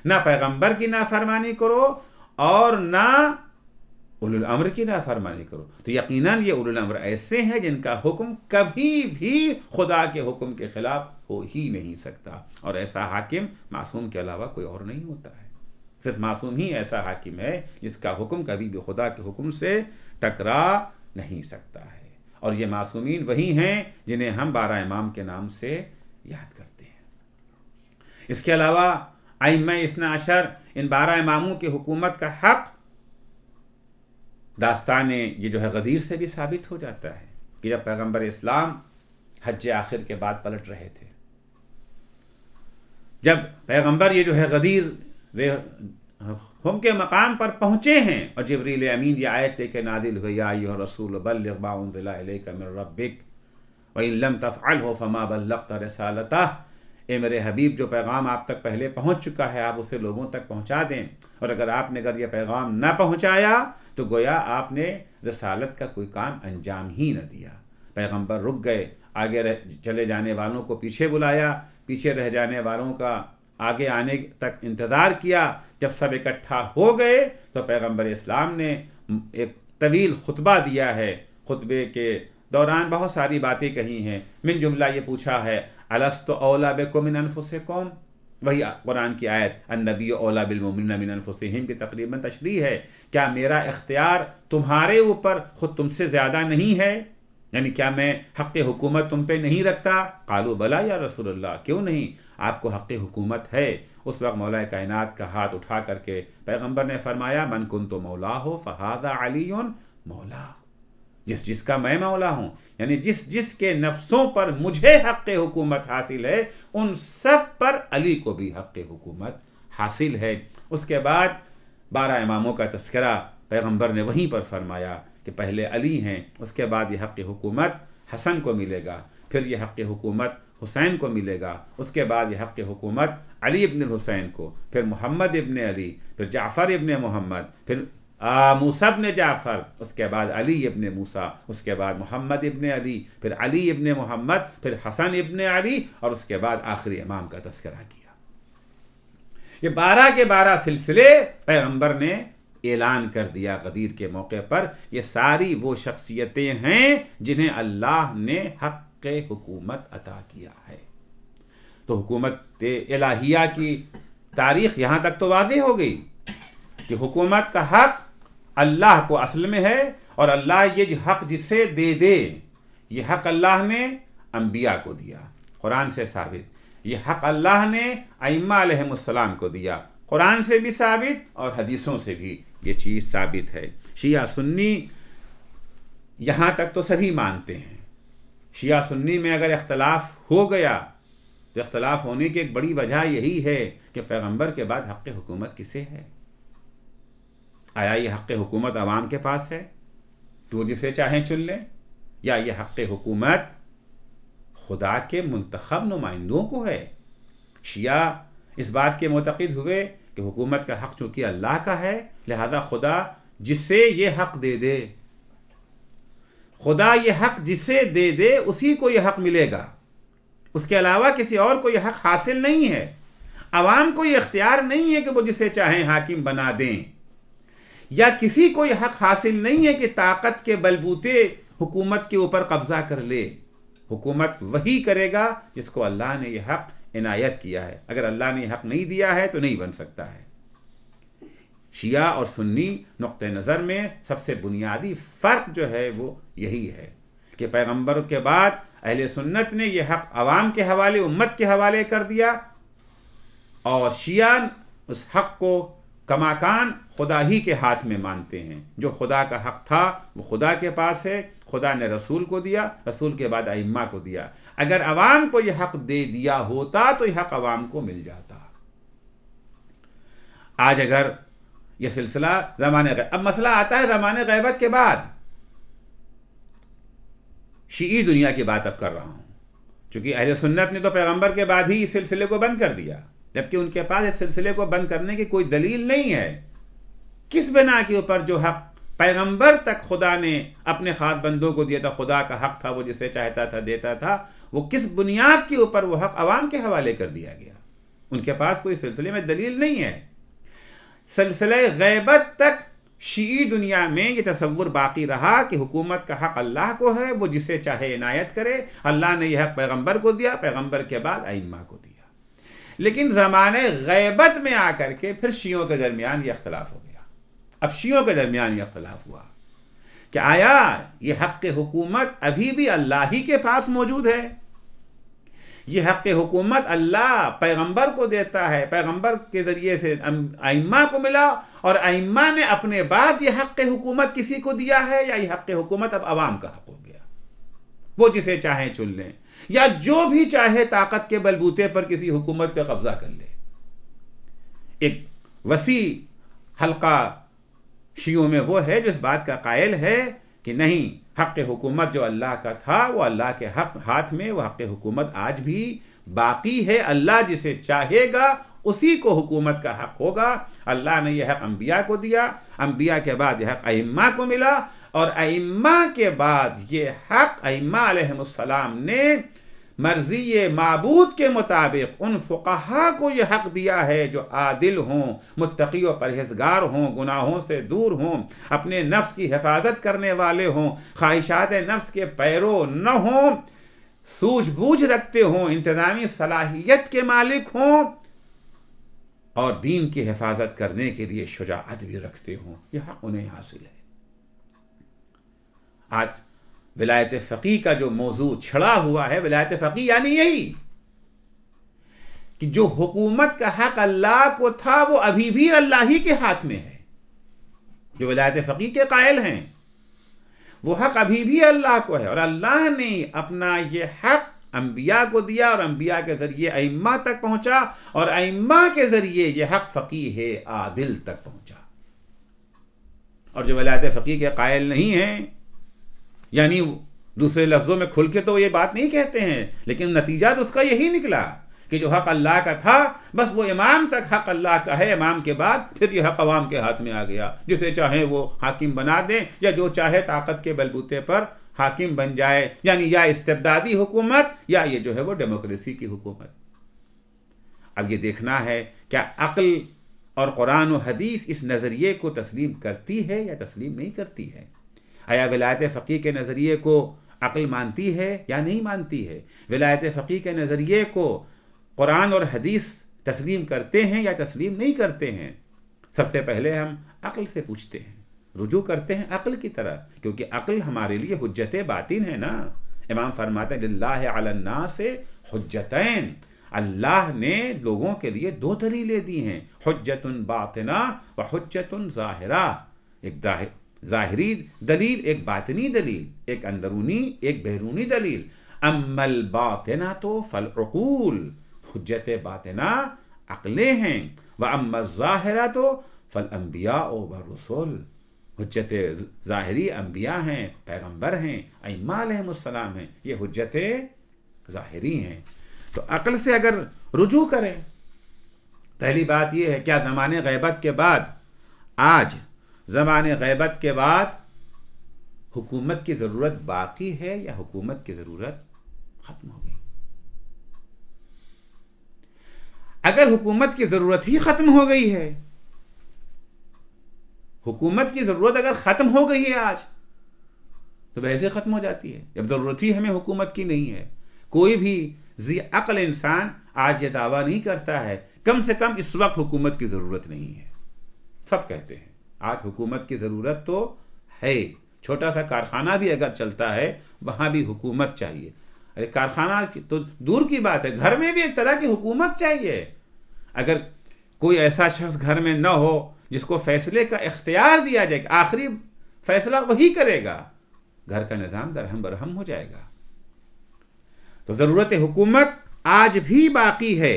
ना पैगंबर की नाफरमानी करो, और ना उलुल अम्र की नाफरमानी करो। तो यकीनन ये उलुल अम्र ऐसे हैं जिनका हुक्म कभी भी खुदा के हुक्म के खिलाफ हो ही नहीं सकता, और ऐसा हाकिम मासूम के अलावा कोई और नहीं होता है। सिर्फ मासूम ही ऐसा हाकिम है जिसका हुक्म कभी भी खुदा के हुक्म से टकरा नहीं सकता है। और ये मासूमीन वही हैं जिन्हें हम 12 इमाम के नाम से याद करते हैं। इसके अलावा अइम्मा इस्ना अशर, इन 12 इमामों की हुकूमत का हक दास्तान ये जो है गदीर से भी साबित हो जाता है कि जब पैगंबर इस्लाम हज आखिर के बाद पलट रहे थे, जब पैगंबर ये जो है गदीर हम के मकाम पर पहुँचे हैं और जिब्रील अमीन ये आयत के नादिल हुई, या अय्युहा रसूल बल्लिग़ मा उन्ज़िला इलैका मिन रब्बिक व इन लम तफ़अल फ़मा बल्लग़्ता रिसालतह। ए मेरे हबीब, जो पैगाम आप तक पहले पहुँच चुका है आप उसे लोगों तक पहुँचा दें, और अगर यह पैगाम न पहुँचाया तो गोया आपने रसालत का कोई काम अंजाम ही न दिया। पैगंबर रुक गए, आगे चले जाने वालों को पीछे बुलाया, पीछे रह जाने वालों का आगे आने तक इंतज़ार किया। जब सब इकट्ठा हो गए तो पैगंबर इस्लाम ने एक तवील खुतबा दिया है। खुतबे के दौरान बहुत सारी बातें कही हैं। मिन जुमला ये पूछा है, अलस्तु औला बिकुम मिन अनफुसिकुम, वही कुरान की आयत अन्नबी औला बिल मुमिनीन मिन अनफुसिहिम की तकरीबन तशरीह है। क्या मेरा इख्तियार तुम्हारे ऊपर खुद तुमसे ज़्यादा नहीं है? यानी क्या मैं हक़ हुकूमत तुम पे नहीं रखता? कालू बला या रसूलल्लाह, क्यों नहीं, आपको हक़ हुकूमत है। उस वक्त मौला कायनात का हाथ उठा करके पैगंबर ने फरमाया, मन कुन्तु मौला हो फ़हाज़ा अलीयुन मौला। जिसका मैं मौला हूँ, यानी जिसके नफ्सों पर मुझे हक़ हुकूमत हासिल है, उन सब पर अली को भी हक़ हुकूमत हासिल है। उसके बाद 12 इमामों का तस्करा पैगंबर ने वहीं पर फरमाया कि पहले अली हैं, उसके बाद ये हक़ हुकूमत हसन को मिलेगा, फिर ये हक़ हुकूमत हुसैन को मिलेगा, उसके बाद ये हक़ हुकूमत अली इब्न हुसैन को, फिर मोहम्मद इब्न अली, फिर जाफ़र इब्न मोहम्मद, फिर मूसा इब्न जाफ़र, उसके बाद अली इब्न मूसा, उसके बाद मोहम्मद इब्न अली, फिर अली इब्न मोहम्मद, फिर हसन इब्न अली, और उसके बाद आखिरी इमाम का तस्करा किया। ये 12 के 12 सिलसिले पैगंबर ने ऐलान कर दिया गदीर के मौके पर। ये सारी वो शख्सियतें हैं जिन्हें अल्लाह ने हक़ हुकूमत अता किया है। तो हुकूमत इलाहिया की तारीख़ यहाँ तक तो वाज़ेह हो गई कि हुकूमत का हक़ अल्लाह को असल में है, और अल्लाह ये हक़ जिसे दे दे, ये हक़ अल्लाह ने अंबिया को दिया, कुरान से साबित। ये हक़ अल्लाह ने अइम्मा अलैहिमुस्सलाम को दिया, कुरान से भी साबित और हदीसों से भी ये चीज़ साबित है। शिया सुन्नी यहाँ तक तो सभी मानते हैं। शिया सुन्नी में अगर इख्तलाफ हो गया तो इख्तलाफ होने की एक बड़ी वजह यही है कि पैगंबर के बाद हक़ हुकूमत किसे है। आया ये हक़ हुकूमत अवाम के पास है तो वो जिसे चाहें चुन लें, या ये हक़ हुकूमत खुदा के मुंतखब नुमाइंदों को है। शिया इस बात के मुतक़िद हुए कि हुकूमत का हक़ चूँकि अल्लाह का है, लिहाजा खुदा जिसे ये हक़ दे दे, खुदा ये हक़ जिसे दे दे उसी को ये हक़ मिलेगा, उसके अलावा किसी और को यह हक़ हासिल नहीं है। अवाम को ये इख्तियार नहीं है कि वो जिसे चाहें हाकिम बना दें, या किसी को यह हक़ हासिल नहीं है कि ताकत के बलबूते हुकूमत के ऊपर कब्ज़ा कर ले। हुकूमत वही करेगा जिसको अल्लाह ने यह हक़ इनायत किया है। अगर अल्लाह ने हक़ नहीं दिया है तो नहीं बन सकता है। शिया और सुन्नी नुक्ते नज़र में सबसे बुनियादी फ़र्क जो है वो यही है कि पैगंबर के बाद अहले सुन्नत ने यह हक़ अवाम के हवाले, उम्मत के हवाले कर दिया, और शिया उस हक़ को कमाकान खुदा ही के हाथ में मानते हैं। जो खुदा का हक़ था वो खुदा के पास है, खुदा ने रसूल को दिया, रसूल के बाद अइम्मा को दिया। अगर अवाम को यह हक़ दे दिया होता तो यह हक़ अवाम को मिल जाता। आज अगर यह सिलसिला अब मसला आता है ज़माने ग़ैबत के बाद। शीई दुनिया की बात अब कर रहा हूँ, क्योंकि अहले सुन्नत ने तो पैगंबर के बाद ही इस सिलसिले को बंद कर दिया, जबकि उनके पास इस सिलसिले को बंद करने की कोई दलील नहीं है। किस बिना के ऊपर जो हक़ पैगंबर तक खुदा ने अपने ख़ास बंदों को दिया था, खुदा का हक़ था, वो जिसे चाहता था देता था, वो किस बुनियाद के ऊपर वो हक़ अवाम के हवाले कर दिया गया? उनके पास कोई सिलसिले में दलील नहीं है। सिलसिले ग़ैबत तक शीई दुनिया में ये तसव्वुर बाकी रहा कि हुकूमत का हक़ अल्लाह को है, वो जिसे चाहे इनायत करे। अल्लाह ने यह हक़ पैगंबर को दिया, पैगंबर के बाद अइम्मा को दिया। लेकिन ज़माने ग़ैबत में आकर के फिर शियों के दरमियान यह अख्तलाफ हो गया। अब शियों के दरमियान यह अख्तलाफ हुआ कि आया ये हक़ हुकूमत अभी भी अल्लाह ही के पास मौजूद है। ये हक़ हुकूमत अल्लाह पैगंबर को देता है, पैगंबर के ज़रिए से अइम्मा को मिला, और अइम्मा ने अपने बाद ये हक़ हुकूमत किसी को दिया है, या ये हक़ हुकूमत अब अवाम का हक़ हो गया, वो जिसे चाहे चुन लें, या जो भी चाहे ताकत के बलबूते पर किसी हुकूमत पे कब्जा कर ले। एक वसी हल्का शियों में वो है जो इस बात का कायल है कि नहीं, हक़ हुकूमत जो अल्लाह का था वो अल्लाह के हाथ में, वो हक़ हुकूमत आज भी बाकी है। अल्लाह जिसे चाहेगा उसी को हुकूमत का हक़ होगा। अल्लाह ने यह हक़ अंबिया को दिया, अंबिया के बाद यह हक़ अइम्मा को मिला, और अइम्मा के बाद ये हक़ अइम्मा अलैहिमुस्सलाम ने मर्ज़ी माबूद के मुताबिक उन फ़ुक़हा को यह हक़ दिया है जो आदिल हों, मुत्तक़ी व परहेज़गार हों, गुनाहों से दूर हों, अपने नफ्स की हिफाजत करने वाले हों, ख्वाहिशात नफ्स के पैरो न हों, सूझबूझ रखते हों, इंतज़ामी सलाहियत के मालिक हों, और दीन की हिफाजत करने के लिए शुजाअत भी रखते हों। यह हक़ उन्हें हासिल है। आज विलायत फ़क़ी का जो मौजू छड़ा हुआ है, विलायत फ़क़ी यानी यही कि जो हुकूमत का हक़ अल्लाह को था वो अभी भी अल्लाह ही के हाथ में है। जो विलायत फ़क़ी के कायल हैं वो हक अभी भी अल्लाह को है, और अल्लाह ने अपना ये हक अंबिया को दिया और अंबिया के ज़रिए अइम्मा तक पहुँचा, और अइम्मा के ज़रिए ये हक फ़क़ीह आदिल तक पहुँचा। और जो वलायत फ़क़ीह के कायल नहीं हैं, यानी दूसरे लफ्ज़ों में खुल के तो ये बात नहीं कहते हैं, लेकिन नतीजा तो उसका यही निकला कि जो हक अल्लाह का था बस वो इमाम तक हक अल्लाह का है, इमाम के बाद फिर ये हक अवाम के हाथ में आ गया। जिसे चाहे वो हाकिम बना दें या जो चाहे ताकत के बलबूते पर हाकिम बन जाए, यानी या इस्तिबदादी हुकूमत या ये जो है वो डेमोक्रेसी की हुकूमत। अब ये देखना है क्या अक्ल और कुरान और हदीस इस नज़रिए को तस्लीम करती है या तस्लीम नहीं करती है। आया विलायत फ़क़ीह के नज़रिए को अक्ल मानती है या नहीं मानती है, विलायत फ़क़ीह के नज़रिए को कुरान और हदीस तस्लीम करते हैं या तस्लीम नहीं करते हैं। सबसे पहले हम अक्ल से पूछते हैं, रुजू करते हैं अक्ल की तरह, क्योंकि अक्ल हमारे लिए हुज्जत बातिन है ना। इमाम फरमाते हैं लिल्लाहि अलन्नास हुज्जतैन, अल्लाह ने लोगों के लिए दो दलीलें दी हैं, हुज्जतुन बातिना व हुज्जतुन ज़ाहिरा। एक ज़ाहिरी दलील, एक बातिनी दलील, एक अंदरूनी एक बहरूनी दलील। अम्मल बातिना तो फल उक़ूल, हुज्जत बातिना अक़लें हैं, व अम्मल ज़ाहिरा तो फल अंबिया व रसूल, हुज्जत ज़ाहिरी अंबिया हैं, पैगंबर हैं, अइम्मा अलैहिमुस्सलाम हैं, ये हुज्जत ज़ाहिरी हैं। तो अक्ल से अगर रुजू करें, पहली बात यह है क्या ज़माने ग़ैबत के बाद, आज ज़माने ग़ैबत के बाद हुकूमत की ज़रूरत बाकी है या हुकूमत की ज़रूरत ख़त्म हो गई? अगर हुकूमत की ज़रूरत ही ख़त्म हो गई है, हुकूमत की ज़रूरत अगर ख़त्म हो गई है आज, तो वैसे ख़त्म हो जाती है जब ज़रूरत ही हमें हुकूमत की नहीं है। कोई भी ज़ी अक़ल इंसान आज ये दावा नहीं करता है कम से कम इस वक्त हुकूमत की ज़रूरत नहीं है। सब कहते हैं आज हुकूमत की ज़रूरत तो है, छोटा सा कारखाना भी अगर चलता है वहाँ भी हुकूमत चाहिए। अरे कारखाना तो दूर की बात है, घर में भी एक तरह की हुकूमत चाहिए। अगर कोई ऐसा शख्स घर में न हो जिसको फैसले का इख्तियार दिया जाए, आखिरी फैसला वही करेगा, घर का निज़ाम दरहम बरहम हो जाएगा। तो ज़रूरत हुकूमत आज भी बाकी है।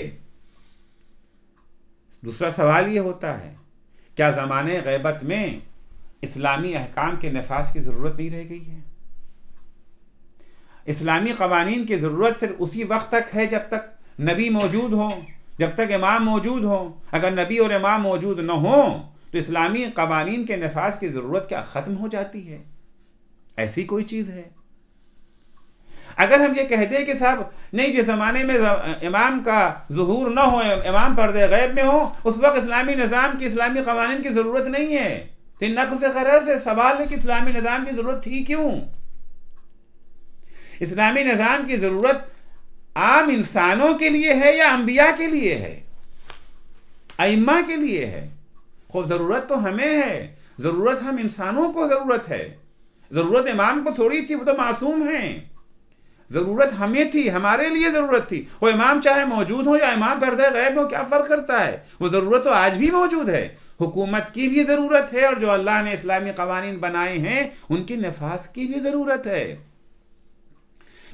दूसरा सवाल ये होता है क्या ज़माने ग़ैबत में इस्लामी अहकाम के नफाज की ज़रूरत नहीं रह गई है? इस्लामी क़वानीन की ज़रूरत सिर्फ उसी वक्त तक है जब तक नबी मौजूद हो, जब तक इमाम मौजूद हो। अगर नबी और इमाम मौजूद न हो तो इस्लामी क़वानीन के नफाज की ज़रूरत क्या ख़त्म हो जाती है? ऐसी कोई चीज़ है? अगर हम ये कह दें कि साहब नहीं, जिस ज़माने में इमाम का ज़ुहूर न हो, इमाम पर्दे ग़ैब में हो, उस वक्त इस्लामी निज़ाम की इस्लामी क़वानीन की ज़रूरत नहीं है, तो नक़्स ग़रज़ से सवाल है कि इस्लामी निज़ाम की ज़रूरत थी क्यों? इस्लामी निज़ाम की ज़रूरत आम इंसानों के लिए है या अंबिया के लिए है, अइम्मा के लिए है? खूब ज़रूरत तो हमें है, ज़रूरत हम इंसानों को ज़रूरत है। ज़रूरत इमाम को थोड़ी थी, वो तो मासूम हैं। ज़रूरत हमें थी, हमारे लिए ज़रूरत थी। वो इमाम चाहे मौजूद हो या इमाम पर्दे ग़ैब हो, क्या फ़र्क करता है? वो ज़रूरत तो आज भी मौजूद है। हुकूमत की भी ज़रूरत है और जो अल्लाह ने इस्लामी क़वानीन बनाए हैं उनकी नफाज की भी ज़रूरत है।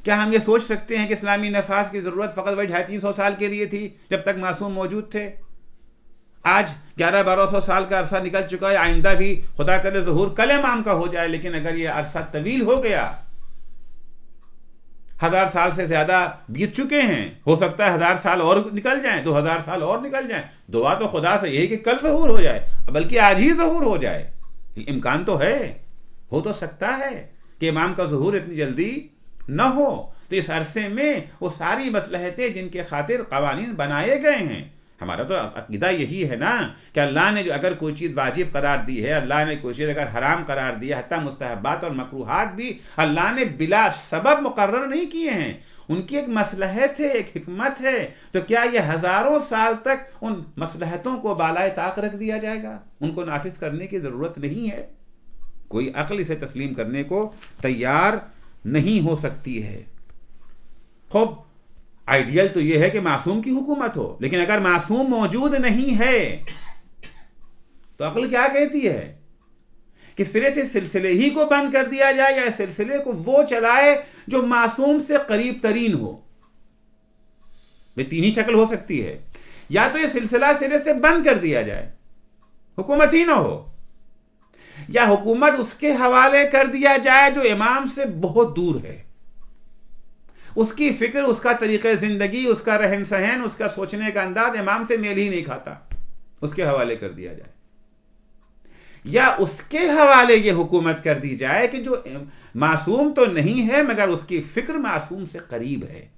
क्या हम ये सोच सकते हैं कि इस्लामी नफाज की ज़रूरत फ़कत वही 250-300 साल के लिए थी जब तक मासूम मौजूद थे? आज 1100-1200 साल का अरसा निकल चुका है। आइंदा भी खुदा करे ज़हूर कल इमाम का हो जाए, लेकिन अगर ये अरसा तवील हो गया, 1000 साल से ज़्यादा बीत चुके हैं, हो सकता है 1000 साल और निकल जाएं, 2000 साल और निकल जाएं। दुआ तो खुदा से यही कि कल ज़हूर हो जाए, बल्कि आज ही ज़हूर हो जाए। इम्कान तो है, हो तो सकता है कि इमाम का ज़हूर इतनी जल्दी न हो। तो इस अरसे में वो सारी मसलहतें जिनके खातिर क़वानीन बनाए गए हैं, हमारा तो अक़ीदा यही है ना कि अल्लाह ने जो अगर कोई चीज़ वाजिब करार दी है, अल्लाह ने कोई चीज़ अगर हराम करार दिया, हत्ता मुस्तहब्बात और मकरूहात भी अल्लाह ने बिला सबब मुकर्रर नहीं किए हैं। उनकी एक मसलहत है, एक हिकमत है। तो क्या ये हज़ारों साल तक उन मसलहतों को बालाए ताक रख दिया जाएगा? उनको नाफिज करने की ज़रूरत नहीं है। कोई अक्ल इसे तस्लीम करने को तैयार नहीं हो सकती है। खूब आइडियल तो यह है कि मासूम की हुकूमत हो, लेकिन अगर मासूम मौजूद नहीं है तो अक्ल क्या कहती है कि सिरे से सिलसिले ही को बंद कर दिया जाए या सिलसिले को वो चलाए जो मासूम से करीब तरीन हो। ये तीन ही शक्ल हो सकती है, या तो ये सिलसिला सिरे से बंद कर दिया जाए, हुकूमत ही ना हो, या हुकूमत उसके हवाले कर दिया जाए जो इमाम से बहुत दूर है, उसकी फिक्र, उसका तरीक़े ज़िंदगी, उसका रहन सहन, उसका सोचने का अंदाज इमाम से मेल ही नहीं खाता, उसके हवाले कर दिया जाए। या उसके हवाले ये हुकूमत कर दी जाए कि जो मासूम तो नहीं है मगर उसकी फिक्र मासूम से करीब है,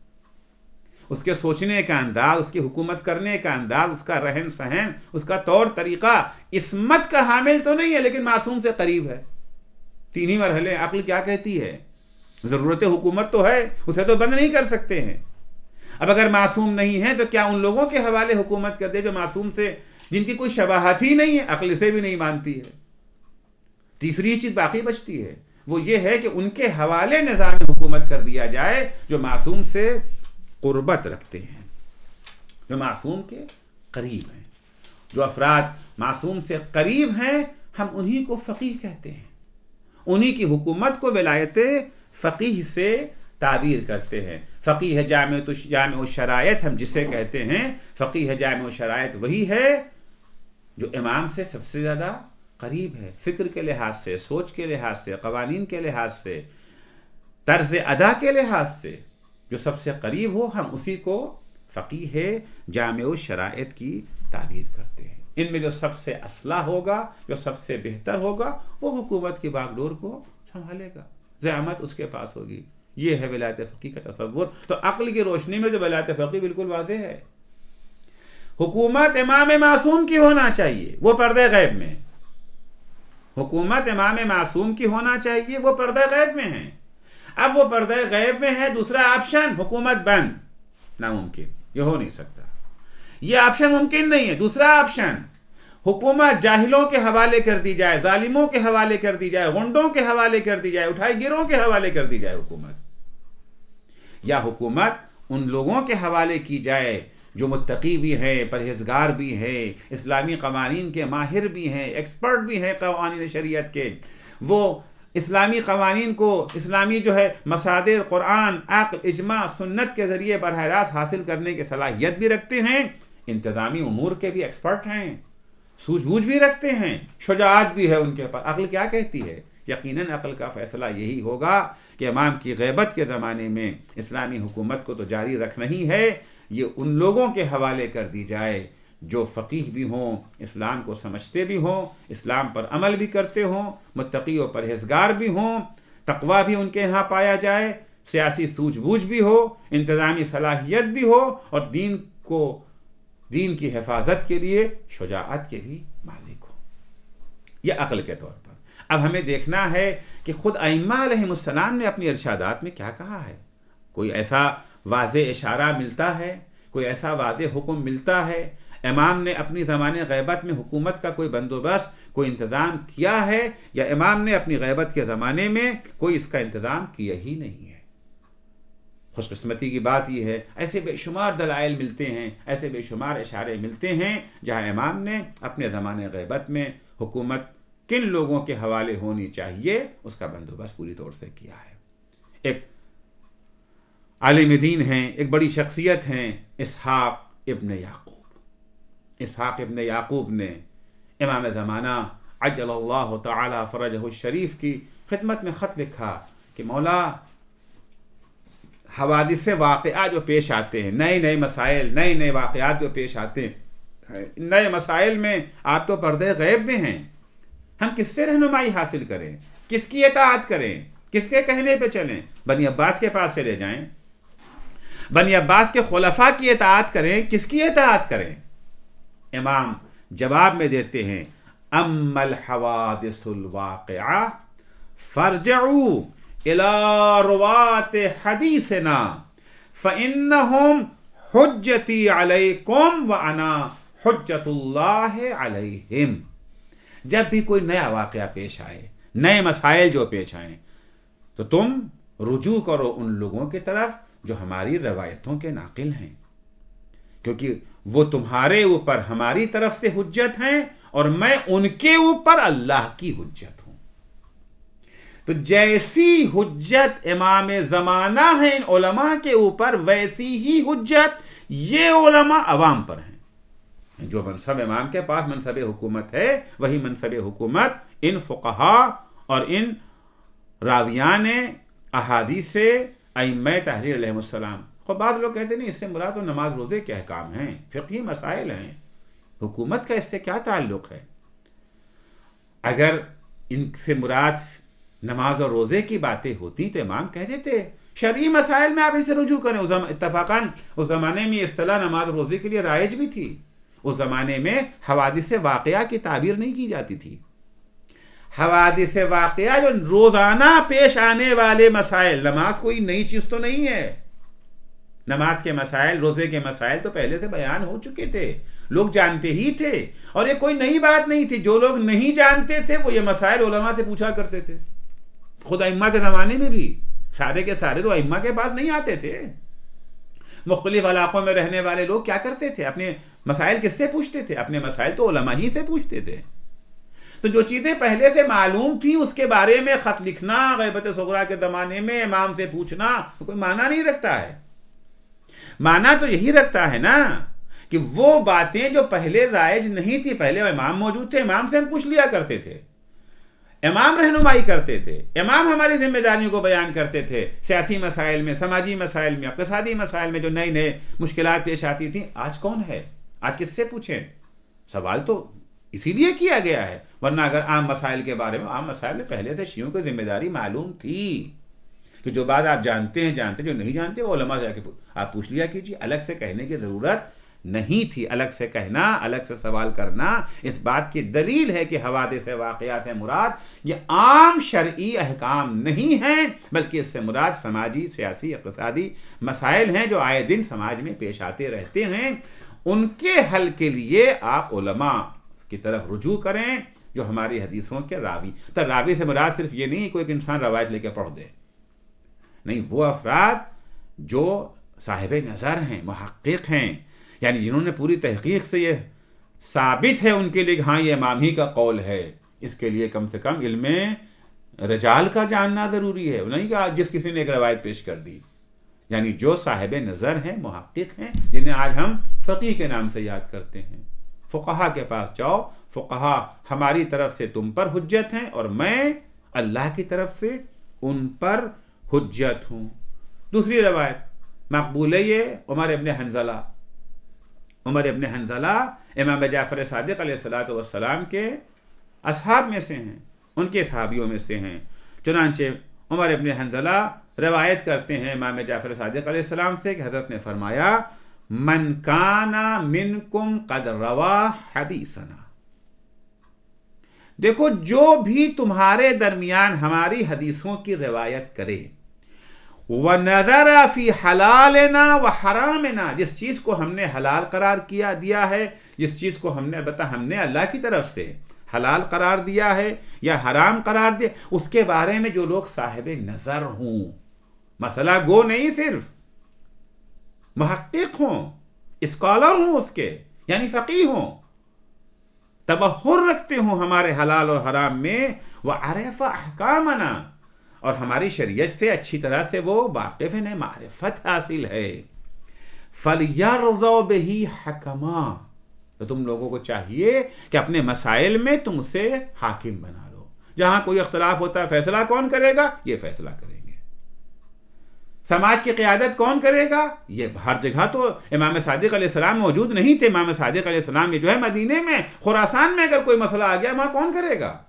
उसके सोचने का अंदाज, उसकी हुकूमत करने का अंदाज, उसका रहन सहन, उसका तौर तरीक़ा इस्मत का हामिल तो नहीं है लेकिन मासूम से करीब है। तीन ही मरहले। अक्ल क्या कहती है? ज़रूरत हुकूमत तो है, उसे तो बंद नहीं कर सकते हैं। अब अगर मासूम नहीं है तो क्या उन लोगों के हवाले हुकूमत कर दे जो मासूम से, जिनकी कोई शबाहत ही नहीं है, अक्ल से भी नहीं मानती है। तीसरी चीज़ बाकी बचती है, वो ये है कि उनके हवाले निज़ाम हुकूमत कर दिया जाए जो मासूम से कुर्बत रखते हैं, जो मासूम के करीब हैं। जो अफराद मासूम से करीब हैं हम उन्हीं को फ़क़ीह कहते हैं, उन्हीं की हुकूमत को विलायत फ़क़ीह से ताबीर करते हैं। फ़क़ीह जामिअ शरायत हम जिसे कहते हैं, फ़क़ीह जामिअ शरायत वही है जो इमाम से सबसे ज़्यादा करीब है, फ़िक्र के लिहाज से, सोच के लिहाज से, क़वानीन के लिहाज से, तर्ज़ अदा के लिहाज से जो सबसे करीब हो, हम उसी को फ़क़ीह जामिअ शरायत की ताबीर करते हैं। इनमें जो सबसे असला होगा, जो सबसे बेहतर होगा, वो हुकूमत की बागडोर को संभालेगा, ज़ियामत उसके पास होगी। ये है विलायत फ़क़ीह का तसव्वुर। तो अक्ल की रोशनी में जो विलायत फ़क़ीह बिल्कुल वाज़ेह है। हुकूमत इमाम मासूम की होना चाहिए, वो पर्दे गैब में। हुकूमत इमाम मासूम की होना चाहिए, वो पर्दे गैब में है। अब वो पर्दे गैब में है, दूसरा ऑप्शन हुकूमत बंद, नामुमकिन, ये हो नहीं सकता। ये ऑप्शन मुमकिन नहीं है। दूसरा ऑप्शन हुकूमत जाहिलों के हवाले कर दी जाए, जालिमों के हवाले कर दी जाए, गुंडों के हवाले कर दी जाए, उठाई गिरों के हवाले कर दी जाए हुकूमत, या हुकूमत उन लोगों के हवाले की जाए जो मुत्तकी भी हैं, परहेजगार भी हैं, इस्लामी क़वानीन के माहिर भी हैं, एक्सपर्ट भी हैं क़वानीन शरीयत के। वो इस्लामी क़वानीन को, इस्लामी जो है मसादिर कुरान, अक़्ल, इजमा, सुन्नत के ज़रिए बरह रास्त हासिल करने की सलाहियत भी रखते हैं, इंतज़ामी उमूर के भी एक्सपर्ट हैं, सूझबूझ भी रखते हैं, शुजाअत भी है उनके पास। अक़ल क्या कहती है? यकीनन अक़ल का फ़ैसला यही होगा कि इमाम की ग़ैबत के ज़माने में इस्लामी हुकूमत को तो जारी रखना ही है, ये उन लोगों के हवाले कर दी जाए जो फ़क़ीह भी हों, इस्लाम को समझते भी हों, इस्लाम पर अमल भी करते हों, मुत्तकी और परहेज़गार भी हों, तक़वा भी उनके यहाँ पाया जाए, सियासी सूझबूझ भी हो, इंतज़ामी सलाहियत भी हो, और दीन की हिफाजत के लिए शुजाअत के भी मालिक हो। यह अक़ल के तौर पर। अब हमें देखना है कि ख़ुद अइम्मा अलैहिमुस्सलाम ने अपनी इरशादात में क्या कहा है। कोई ऐसा वाज़े इशारा मिलता है, कोई ऐसा वाज़े हुक्म मिलता है, इमाम ने अपनी ज़माने ग़ैबत में हुकूमत का कोई बंदोबस्त, कोई इंतज़ाम किया है, या इमाम ने अपनी ग़ैबत के ज़माने में कोई इसका इंतज़ाम किया ही नहीं है। खुशकिस्मती की बात यह है, ऐसे बेशुमार दलाइल मिलते हैं, ऐसे बेशुमार इशारे मिलते हैं जहाँ इमाम ने अपने ज़माने ग़ैबत में हुकूमत किन लोगों के हवाले होनी चाहिए उसका बंदोबस्त पूरी तौर से किया है। एक आलिम दीन हैं, एक बड़ी शख्सियत हैं, इसहाक़ इब्न याक़ूब। इसहाक़ इब्न याक़ूब ने इमाम ज़माना अज्जलल्लाहु तआला फ़रजहु शरीफ की खिदमत में ख़त लिखा कि मौला, हवादिस वाक़िआ जो पेश आते हैं, नए नए मसाइल, नए नए वाक़िआत जो पेश आते हैं, नए मसाइल में आप तो पर्दे ग़ैब में हैं, हम किससे रहनुमाई हासिल करें, किसकी इताअत करें, किसके कहने पे चलें? बनी अब्बास के पास चले जाएं, बनी अब्बास के खुलफा की इताअत करें, किसकी इताअत करें? इमाम जवाब में देते हैं, अम्मल हवादिसुल वाक़िआ फरजऊ इला रुवात हदीसना फ़इन्नहुम हुज्जती अलैकुम व अना हुज्जतुल्लाहि अलैहिम। जब भी कोई नया वाक़या पेश आए, नए मसाइल जो पेश आएँ, तो तुम रुजू करो उन लोगों की तरफ जो हमारी रवायतों के नाकिल हैं, क्योंकि वो तुम्हारे ऊपर हमारी तरफ से हुज्जत हैं और मैं उनके ऊपर अल्लाह की हुज्जत हूँ। तो जैसी हुज्जत इमाम ज़माना है इन उलमा के ऊपर, वैसी ही हुज्जत ये उलमा अवाम पर हैं। जो मनसब इमाम के पास मनसब हुकूमत है, वही मनसब हुकूमत इन फ़ुक़हा और इन रावियान अहादीस से अइम्मा तहरीर अलैहिमुस्सलाम। और बाद लोग कहते नहीं, इससे मुराद तो नमाज रोज़े के अहकाम हैं, फ़िक़ही मसाइल हैं, हुकूमत का इससे क्या ताल्लुक़ है। अगर इनसे मुराद नमाज और रोज़े की बातें होती तो इमाम कह देते शरई मसाइल में आप इनसे रुजू करें। इत्तफ़ाक़न उस ज़माने में इस्तिलाह नमाज और रोज़े के लिए राइज भी थी। उस ज़माने में हवादिस वाक़या की ताबीर नहीं की जाती थी। हवादिस वाक़या जो रोज़ाना पेश आने वाले मसाइल, नमाज कोई नई चीज़ तो नहीं है। नमाज के मसाइल, रोज़े के मसाइल तो पहले से बयान हो चुके थे, लोग जानते ही थे, और ये कोई नई बात नहीं थी। जो लोग नहीं जानते थे वो ये मसाइल उलमा से पूछा करते थे। खुद अइम्मा के ज़माने में भी सारे के सारे तो अइम्मा के पास नहीं आते थे। मुख्तलिफ इलाक़ों में रहने वाले लोग क्या करते थे, अपने मसाइल किससे पूछते थे? अपने मसाइल तो उलमा ही से पूछते थे। तो जो चीज़ें पहले से मालूम थी उसके बारे में ख़त लिखना ग़ैबत सग़रा के ज़माने में इमाम से पूछना तो कोई माना नहीं रखता है। माना तो यही रखता है ना कि वो बातें जो पहले राइज नहीं थी, पहले इमाम मौजूद थे, इमाम से हम पूछ लिया करते थे, इमाम रहनुमाई करते थे, इमाम हमारी जिम्मेदारियों को बयान करते थे। सियासी मसाइल में, समाजी मसाइल में, इक़्तिसादी मसाइल में जो नई नई मुश्किलात पेश आती थी, आज कौन है, आज किससे पूछें? सवाल तो इसीलिए किया गया है, वरना अगर आम मसाइल के बारे में, आम मसाइल में पहले से शियों की जिम्मेदारी मालूम थी कि जो बात आप जानते हैं जानते, जो नहीं जानते वो उलमा से जाके आप पूछ लिया कीजिए। अलग से कहने की ज़रूरत नहीं थी। अलग से कहना, अलग से सवाल करना इस बात की दलील है कि हवादिस वाक़या से मुराद ये आम शरई अहकाम नहीं हैं, बल्कि इससे मुराद समाजी, सियासी, इक़्तिसादी मसाइल हैं जो आए दिन समाज में पेश आते रहते हैं। उनके हल के लिए आप उलमा की तरफ रुजू करें जो हमारी हदीसों के रावी। तो रावी से मुराद सिर्फ ये नहीं कोई एक इंसान रवायत लेके पढ़ दे, नहीं, वो अफराद जो साहिब नज़र हैं, मुहक्किक हैं, यानी जिन्होंने पूरी तहकीक से ये साबित है उनके लिए हाँ ये इमाम ही का कौल है। इसके लिए कम से कम इल्मे रजाल का जानना ज़रूरी है, नहीं कि जिस किसी ने एक रवायत पेश कर दी। यानी जो साहिब नज़र हैं, मुहक्किक हैं, जिन्हें आज हम फ़क़ीह के नाम से याद करते हैं। फ़ुक़हा के पास जाओ, फ़ुक़हा हमारी तरफ से तुम पर हुज्जत हैं और मैं अल्लाह की तरफ से उन पर हुज्जत हूँ। दूसरी रवायत मकबूल है ये उमर इब्न हंज़ला इमाम जाफ़र सादिक़ अलैहिस्सलातु वस्सलाम के असहाब में से हैं, उनके सहाबियों में से हैं। चुनांचे उमर इब्न हंज़ला रवायत करते हैं इमाम जाफ़र सादिक़ अलैहिस्सलाम से कि हज़रत ने फरमाया, मन काना मिनकुम क़द रवा हदीसना। देखो, जो भी तुम्हारे दरमियान हमारी हदीसों की रिवायत करे, व नज़रा फ़ी हलालना व हरामना, जिस चीज़ को हमने हलाल करार किया दिया है, जिस चीज़ को हमने अल्लाह की तरफ से हलाल करार दिया है या हराम करार दिया, उसके बारे में जो लोग साहिब नज़र हों, मसला गो नहीं, सिर्फ मुहक्किक हों, स्कॉलर हों उसके, यानी फ़क़ीह हों, तबहुर रखते हों हमारे हलाल और हराम में, व अरफ़ अहकामना, और हमारी शरीयत से अच्छी तरह से वो वाकिफ़ है, मारिफत हासिल है। फ़लयर्ज़ौ बिही हकमा, तो तुम लोगों को चाहिए कि अपने मसाइल में तुम उसे हाकिम बना लो। जहाँ कोई इख्तलाफ होता है, फैसला कौन करेगा? ये फैसला करेंगे। समाज की क़यादत कौन करेगा? ये हर जगह तो इमाम सादिक़ अलैहिस्सलाम मौजूद नहीं थे। इमाम सादिक़ अलैहिस्सलाम ये जो है मदीने में, खुरासान में अगर कोई मसला आ गया, वहाँ कौन करेगा?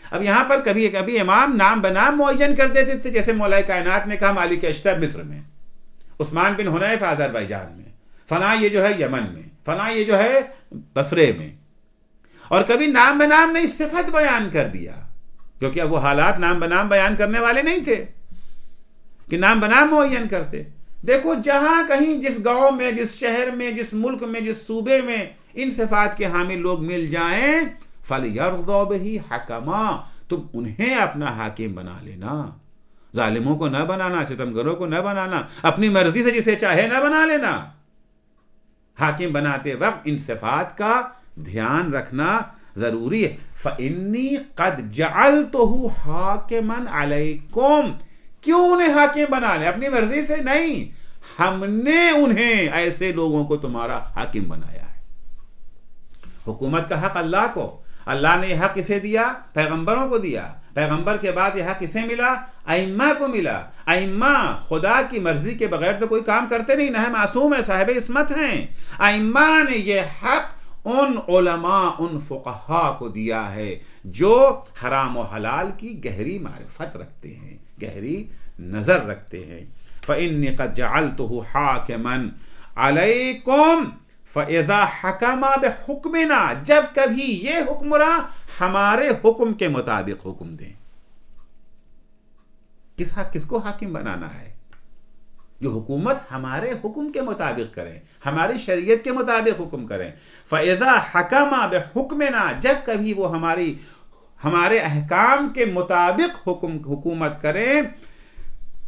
अब यहाँ पर कभी कभी इमाम नाम बनाम मुअय्यन कर देते थे, जैसे मौला कायनात ने कहा मालिक अश्तर मिस्र में, उस्मान बिन हुनैफ अज़रबैजान में, फला ये जो है यमन में, फला ये जो है बसरे में। और कभी नाम बनाम नहीं, सिफत बयान कर दिया, क्योंकि अब वो हालात नाम बनाम बयान करने वाले नहीं थे कि नाम बनाम मुअय्यन करते। देखो, जहाँ कहीं जिस गांव में, जिस शहर में, जिस मुल्क में, जिस सूबे में इन सिफात के हामिल लोग मिल जाएं, फ़लयर्ज़ौ बिही हकमा, तुम उन्हें अपना हाकिम बना लेना, जालिमों को न बनाना, सितमगरों को न बनाना, अपनी मर्जी से जिसे चाहे न बना लेना। हाकिम बनाते वक्त इन सिफात का ध्यान रखना ज़रूरी है। फ़इन्नी क़द जअलतुहु हाकिमन अलैकुम, क्यों उन्हें हाकिम बना ले? अपनी मर्जी से नहीं, हमने उन्हें, ऐसे लोगों को तुम्हारा हाकिम बनाया है। हुकूमत का हक अल्लाह को, अल्लाह ने यह हक किसे दिया? पैगंबरों को दिया। पैगंबर के बाद यह हक किसे मिला? अइम्मा को मिला। अइम्मा खुदा की मर्जी के बगैर तो कोई काम करते नहीं, ना है मासूम है, साहिब इस्मत हैं। अइम्मा ने यह हक उन उलमा, उन फुक़हा को दिया है जो हराम व हलाल की गहरी मारिफत रखते हैं, गहरी नज़र रखते हैं। फ़इन्नी क़द जअलतुहु हाकिमन अलैकुम फ़इज़ा हकमा बिहुक्मिना, जब कभी ये हुक्मरां हमारे हुक्म के मुताबिक हुक्म दें। किसको हाकिम बनाना है? जो हुकूमत हमारे हुक्म के मुताबिक करें, हमारी शरीयत के मुताबिक हुक्म करें। फ़इज़ा हकमा बिहुक्मिना, जब कभी वो हमारे अहकाम के मुताबिक हुकूमत करें।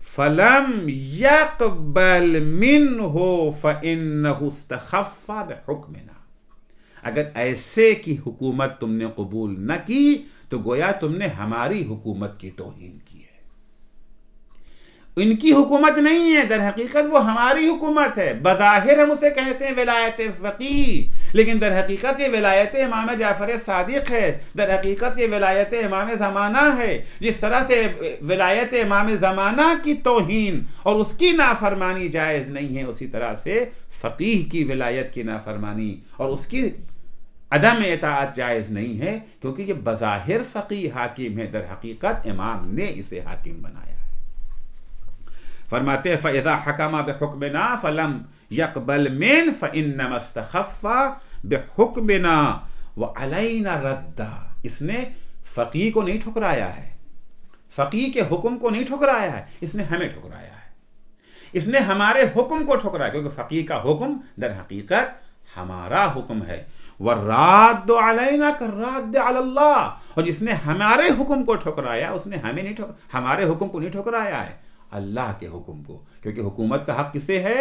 फ़लम यक़बल मिन्हु फ़इन्नहु इस्तख़फ़्फ़ा बिहुक्मिना, अगर ऐसे की हुकूमत तुमने कबूल न की तो गोया तुमने हमारी हुकूमत की तौहीन की है। इनकी हुकूमत नहीं है, दर हकीकत वो हमारी हुकूमत है। बज़ाहिर हम उसे कहते हैं विलायत फ़क़ीह, लेकिन दर हकीकत ये विलायत इमाम जाफ़र सादिक़ है, दर हकीकत ये विलायत इमाम ज़माना है। जिस तरह से विलायत इमाम ज़माना की तौहीन और उसकी नाफरमानी जायज़ नहीं है, उसी तरह से फ़क़ीह की विलायत की नाफरमानी और उसकी अदम इताअत जायज़ नहीं है, क्योंकि ये बज़ाहिर फ़क़ीह हाकिम है, दर हकीकत इमाम ने इसे हाकिम बनाया है। फरमाते हैं फ़इज़ा हकमा बिहुक्मिना फ़लम यक़बल मिन फ़इन्नमा इस्तख़फ़्फ़ा बिहुक्मिना व अलैना रद्दा, इसने फ़क़ीह को नहीं ठुकराया है, फ़क़ीह के हुक्म को नहीं ठुकराया है, इसने हमें ठुकराया है। इसने हमारे हुक्म को ठुकराया, क्योंकि फ़क़ीह का हुक्म दर हकीकत हमारा हुक्म है। वर्राद्दु अलैना कर्राद्दि अलल्लाह, और जिसने हमारे हुक्म को ठुकराया उसने हमारे हुक्म को नहीं ठुकराया है, अल्लाह के हुक्म को। क्योंकि हुकूमत का हक किसे है?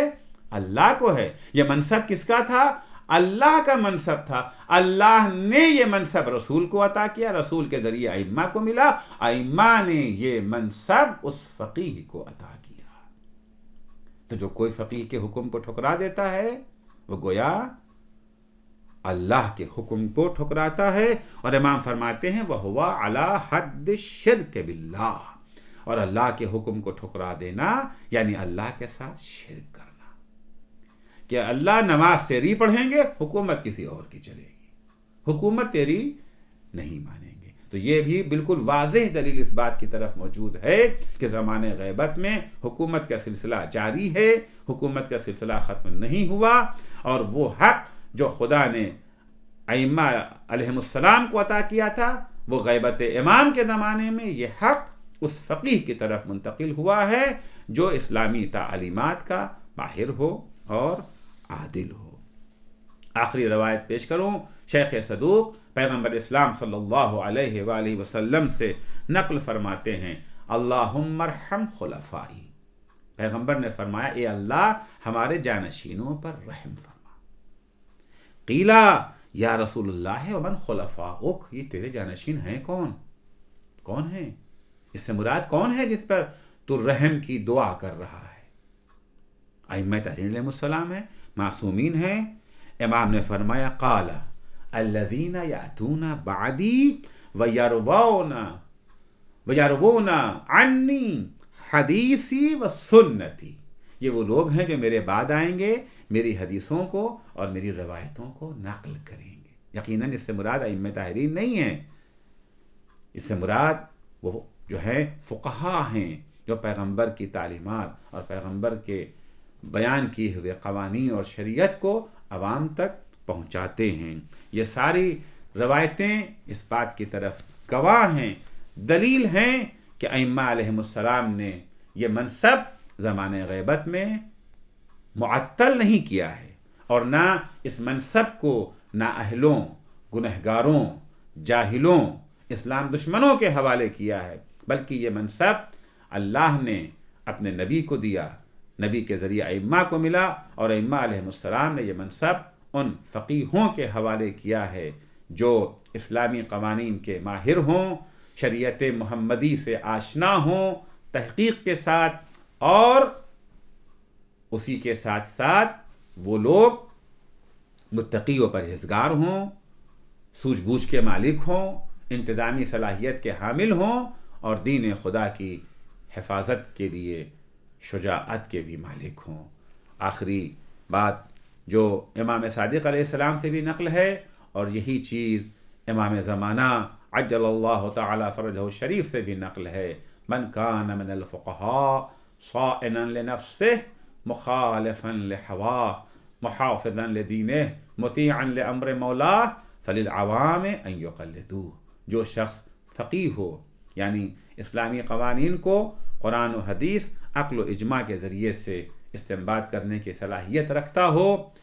अल्लाह को है। यह मनसब किसका था? अल्लाह का मनसब था। अल्लाह ने यह मनसब रसूल को अता किया, रसूल के ज़रिए अइम्मा को मिला, अइम्मा ने यह मनसब उस फ़क़ीह को अता किया। तो जो कोई फ़क़ीह के हुक्म को ठुकरा देता है वो गोया अल्लाह के हुक्म को ठुकराता है। और इमाम फरमाते हैं वह हुआ अला हद्द शिर्क बिल्लाह, और अल्लाह के हुक्म को ठुकरा देना यानी अल्लाह के साथ शिर्क करना। कि अल्लाह नमाज तेरी पढ़ेंगे, हुकूमत किसी और की चलेगी, हुकूमत तेरी नहीं मानेंगे। तो ये भी बिल्कुल वाज़ेह दलील इस बात की तरफ मौजूद है कि ज़माने ग़ैबत में हुकूमत का सिलसिला जारी है, हुकूमत का सिलसिला ख़त्म नहीं हुआ। और वो हक़ जो खुदा ने अइम्मा अलैहिमुस्सलाम को अता किया था, वो ग़ैबत इमाम के ज़माने में ये हक़ उस फ़क़ीह की तरफ मुंतकिल हुआ है जो इस्लामी तालीमात का माहिर हो और आदिल हो। आखिरी रवायत पेश करूँ, शेख सदूक पैगम्बर इस्लाम सल्लल्लाहु अलैहि वालैहि वसल्लम से नक़ल फरमाते हैं, अल्लाहुम्मा अर्हम खुलफ़ाई, पैगम्बर ने फरमाया ए अल्लाह हमारे जानशीनों पर रहम फरमा। क़ीला या रसूलुल्लाह व मन खुलफ़ाउक, ये तेरे जानशीन हैं कौन? कौन है? इससे मुराद कौन है जिस पर तू रहम की दुआ कर रहा है? अइम्मा तहरीन अलैहिमुस्सलाम है, मासूमीन हैं। इमाम ने फरमाया क़ाला अल्लज़ीना यातूना बादी व यरवूना अन्नी हदीसी व सुन्नती, ये वो लोग हैं जो मेरे बाद आएंगे, मेरी हदीसों को और मेरी रवायतों को नक़ल करेंगे। यकीनन इससे मुराद अइम्मा तहरीन नहीं है, इससे मुराद वो जो है फ़ुक़हा हैं जो पैगंबर की तालीमात और पैगंबर के बयान किए हुए क़वानीन और शरीयत को अवाम तक पहुँचाते हैं। ये सारी रवायतें इस बात की तरफ गवाह हैं, दलील हैं कि अइम्मा अलैहिमुस्सलाम ने ये मनसब ज़माने ग़ैबत में मुअत्तल नहीं किया है और ना इस मनसब को नाअहलों, गुनहगारों, जाहिलों, इस्लाम दुश्मनों के हवाले किया है, बल्कि ये मनसब अल्लाह ने अपने नबी को दिया, नबी के ज़रिए अइम्मा को मिला और अइम्मा अलैहिमुस्सलाम ने यह मनसब उन फ़क़ीहों के हवाले किया है जो इस्लामी क़वानीन के माहिर हों, शरीयत मुहम्मदी से आशना हों तहक़ीक़ के साथ, और उसी के साथ साथ वो लोग मुत्तक़ी व परहेज़गार हों, सूझबूझ के मालिक हों, इंतज़ामी सलाहियत के हामिल हों, और दीन खुदा की हिफाजत के लिए शुजाअत के भी मालिक हों। आखिरी बात जो इमाम सादिक़ अलैहिस्सलाम से भी नक़ल है, और यही चीज़ इमाम ज़माना अज्जलल्लाहु तआला फ़रजहु शरीफ से भी नक़ल है, मन कान मिनल फ़ुक़हा साइनन लिनफ़्सिही मुख़ालिफ़न लिहवाह मुहाफ़िज़न लिदीनिही मुतीअन लिअम्रि मौलाह फ़लिल अवाम अन युक़ल्लिदूह। जो शख्स फ़क़ीह हो, यानी इस्लामी क़वानीन को कुरान व हदीस अक़्ल व इज्मा के ज़रिए से इस्तिंबात करने की सलाहियत रखता हो,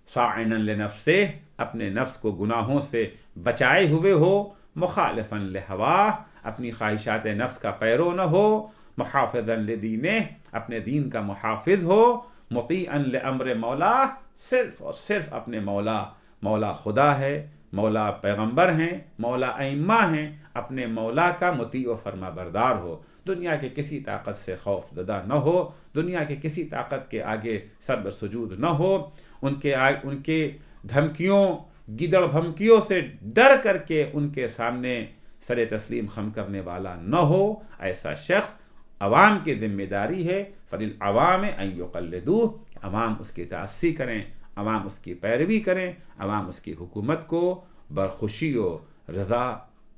साइनन लिनफ़्सिही अपने नफ्स को गुनाहों से बचाए हुए हो, मुखालिफन लिहवाह अपनी ख्वाहिशात नफ्स का पैरो न हो, मुहाफ़िज़न लिदीनिही अपने दीन का मुहाफ़िज़ हो, मुतीअन लिअम्रि मौला सिर्फ़ और सिर्फ़ अपने मौला खुदा है, मौला पैगम्बर हैं, मौला अइम्मा हैं, अपने मौला का मुती व फरमा बरदार हो, दुनिया के किसी ताकत से खौफ ज़दा न हो, दुनिया के किसी ताकत के आगे सर सुजूद न हो, उनके धमकियों गिदड़ भमकियों से डर करके उनके सामने सरे तस्लीम खम करने वाला न हो। ऐसा शख्स अवाम की जिम्मेदारी है, फ़लिल अवाम अन युक़ल्लिदूह, अवाम उसकी तासी करें, अवाम उसकी पैरवी करें, अवाम उसकी हुकूमत को बरखुशी व रज़ा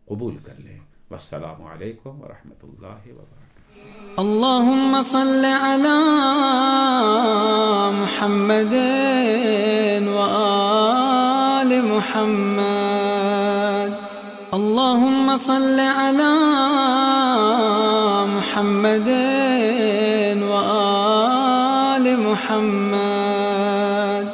कबूल कर लें। वस्सलामु अलैकुम व रहमतुल्लाहि व बरकातुहू। अल्लाहुम्मा सल्लि अला मुहम्मदिन व आलि मुहम्मद। अल्लाहुम्मा सल्लि अला मुहम्मदिन व आलि मुहम्मद।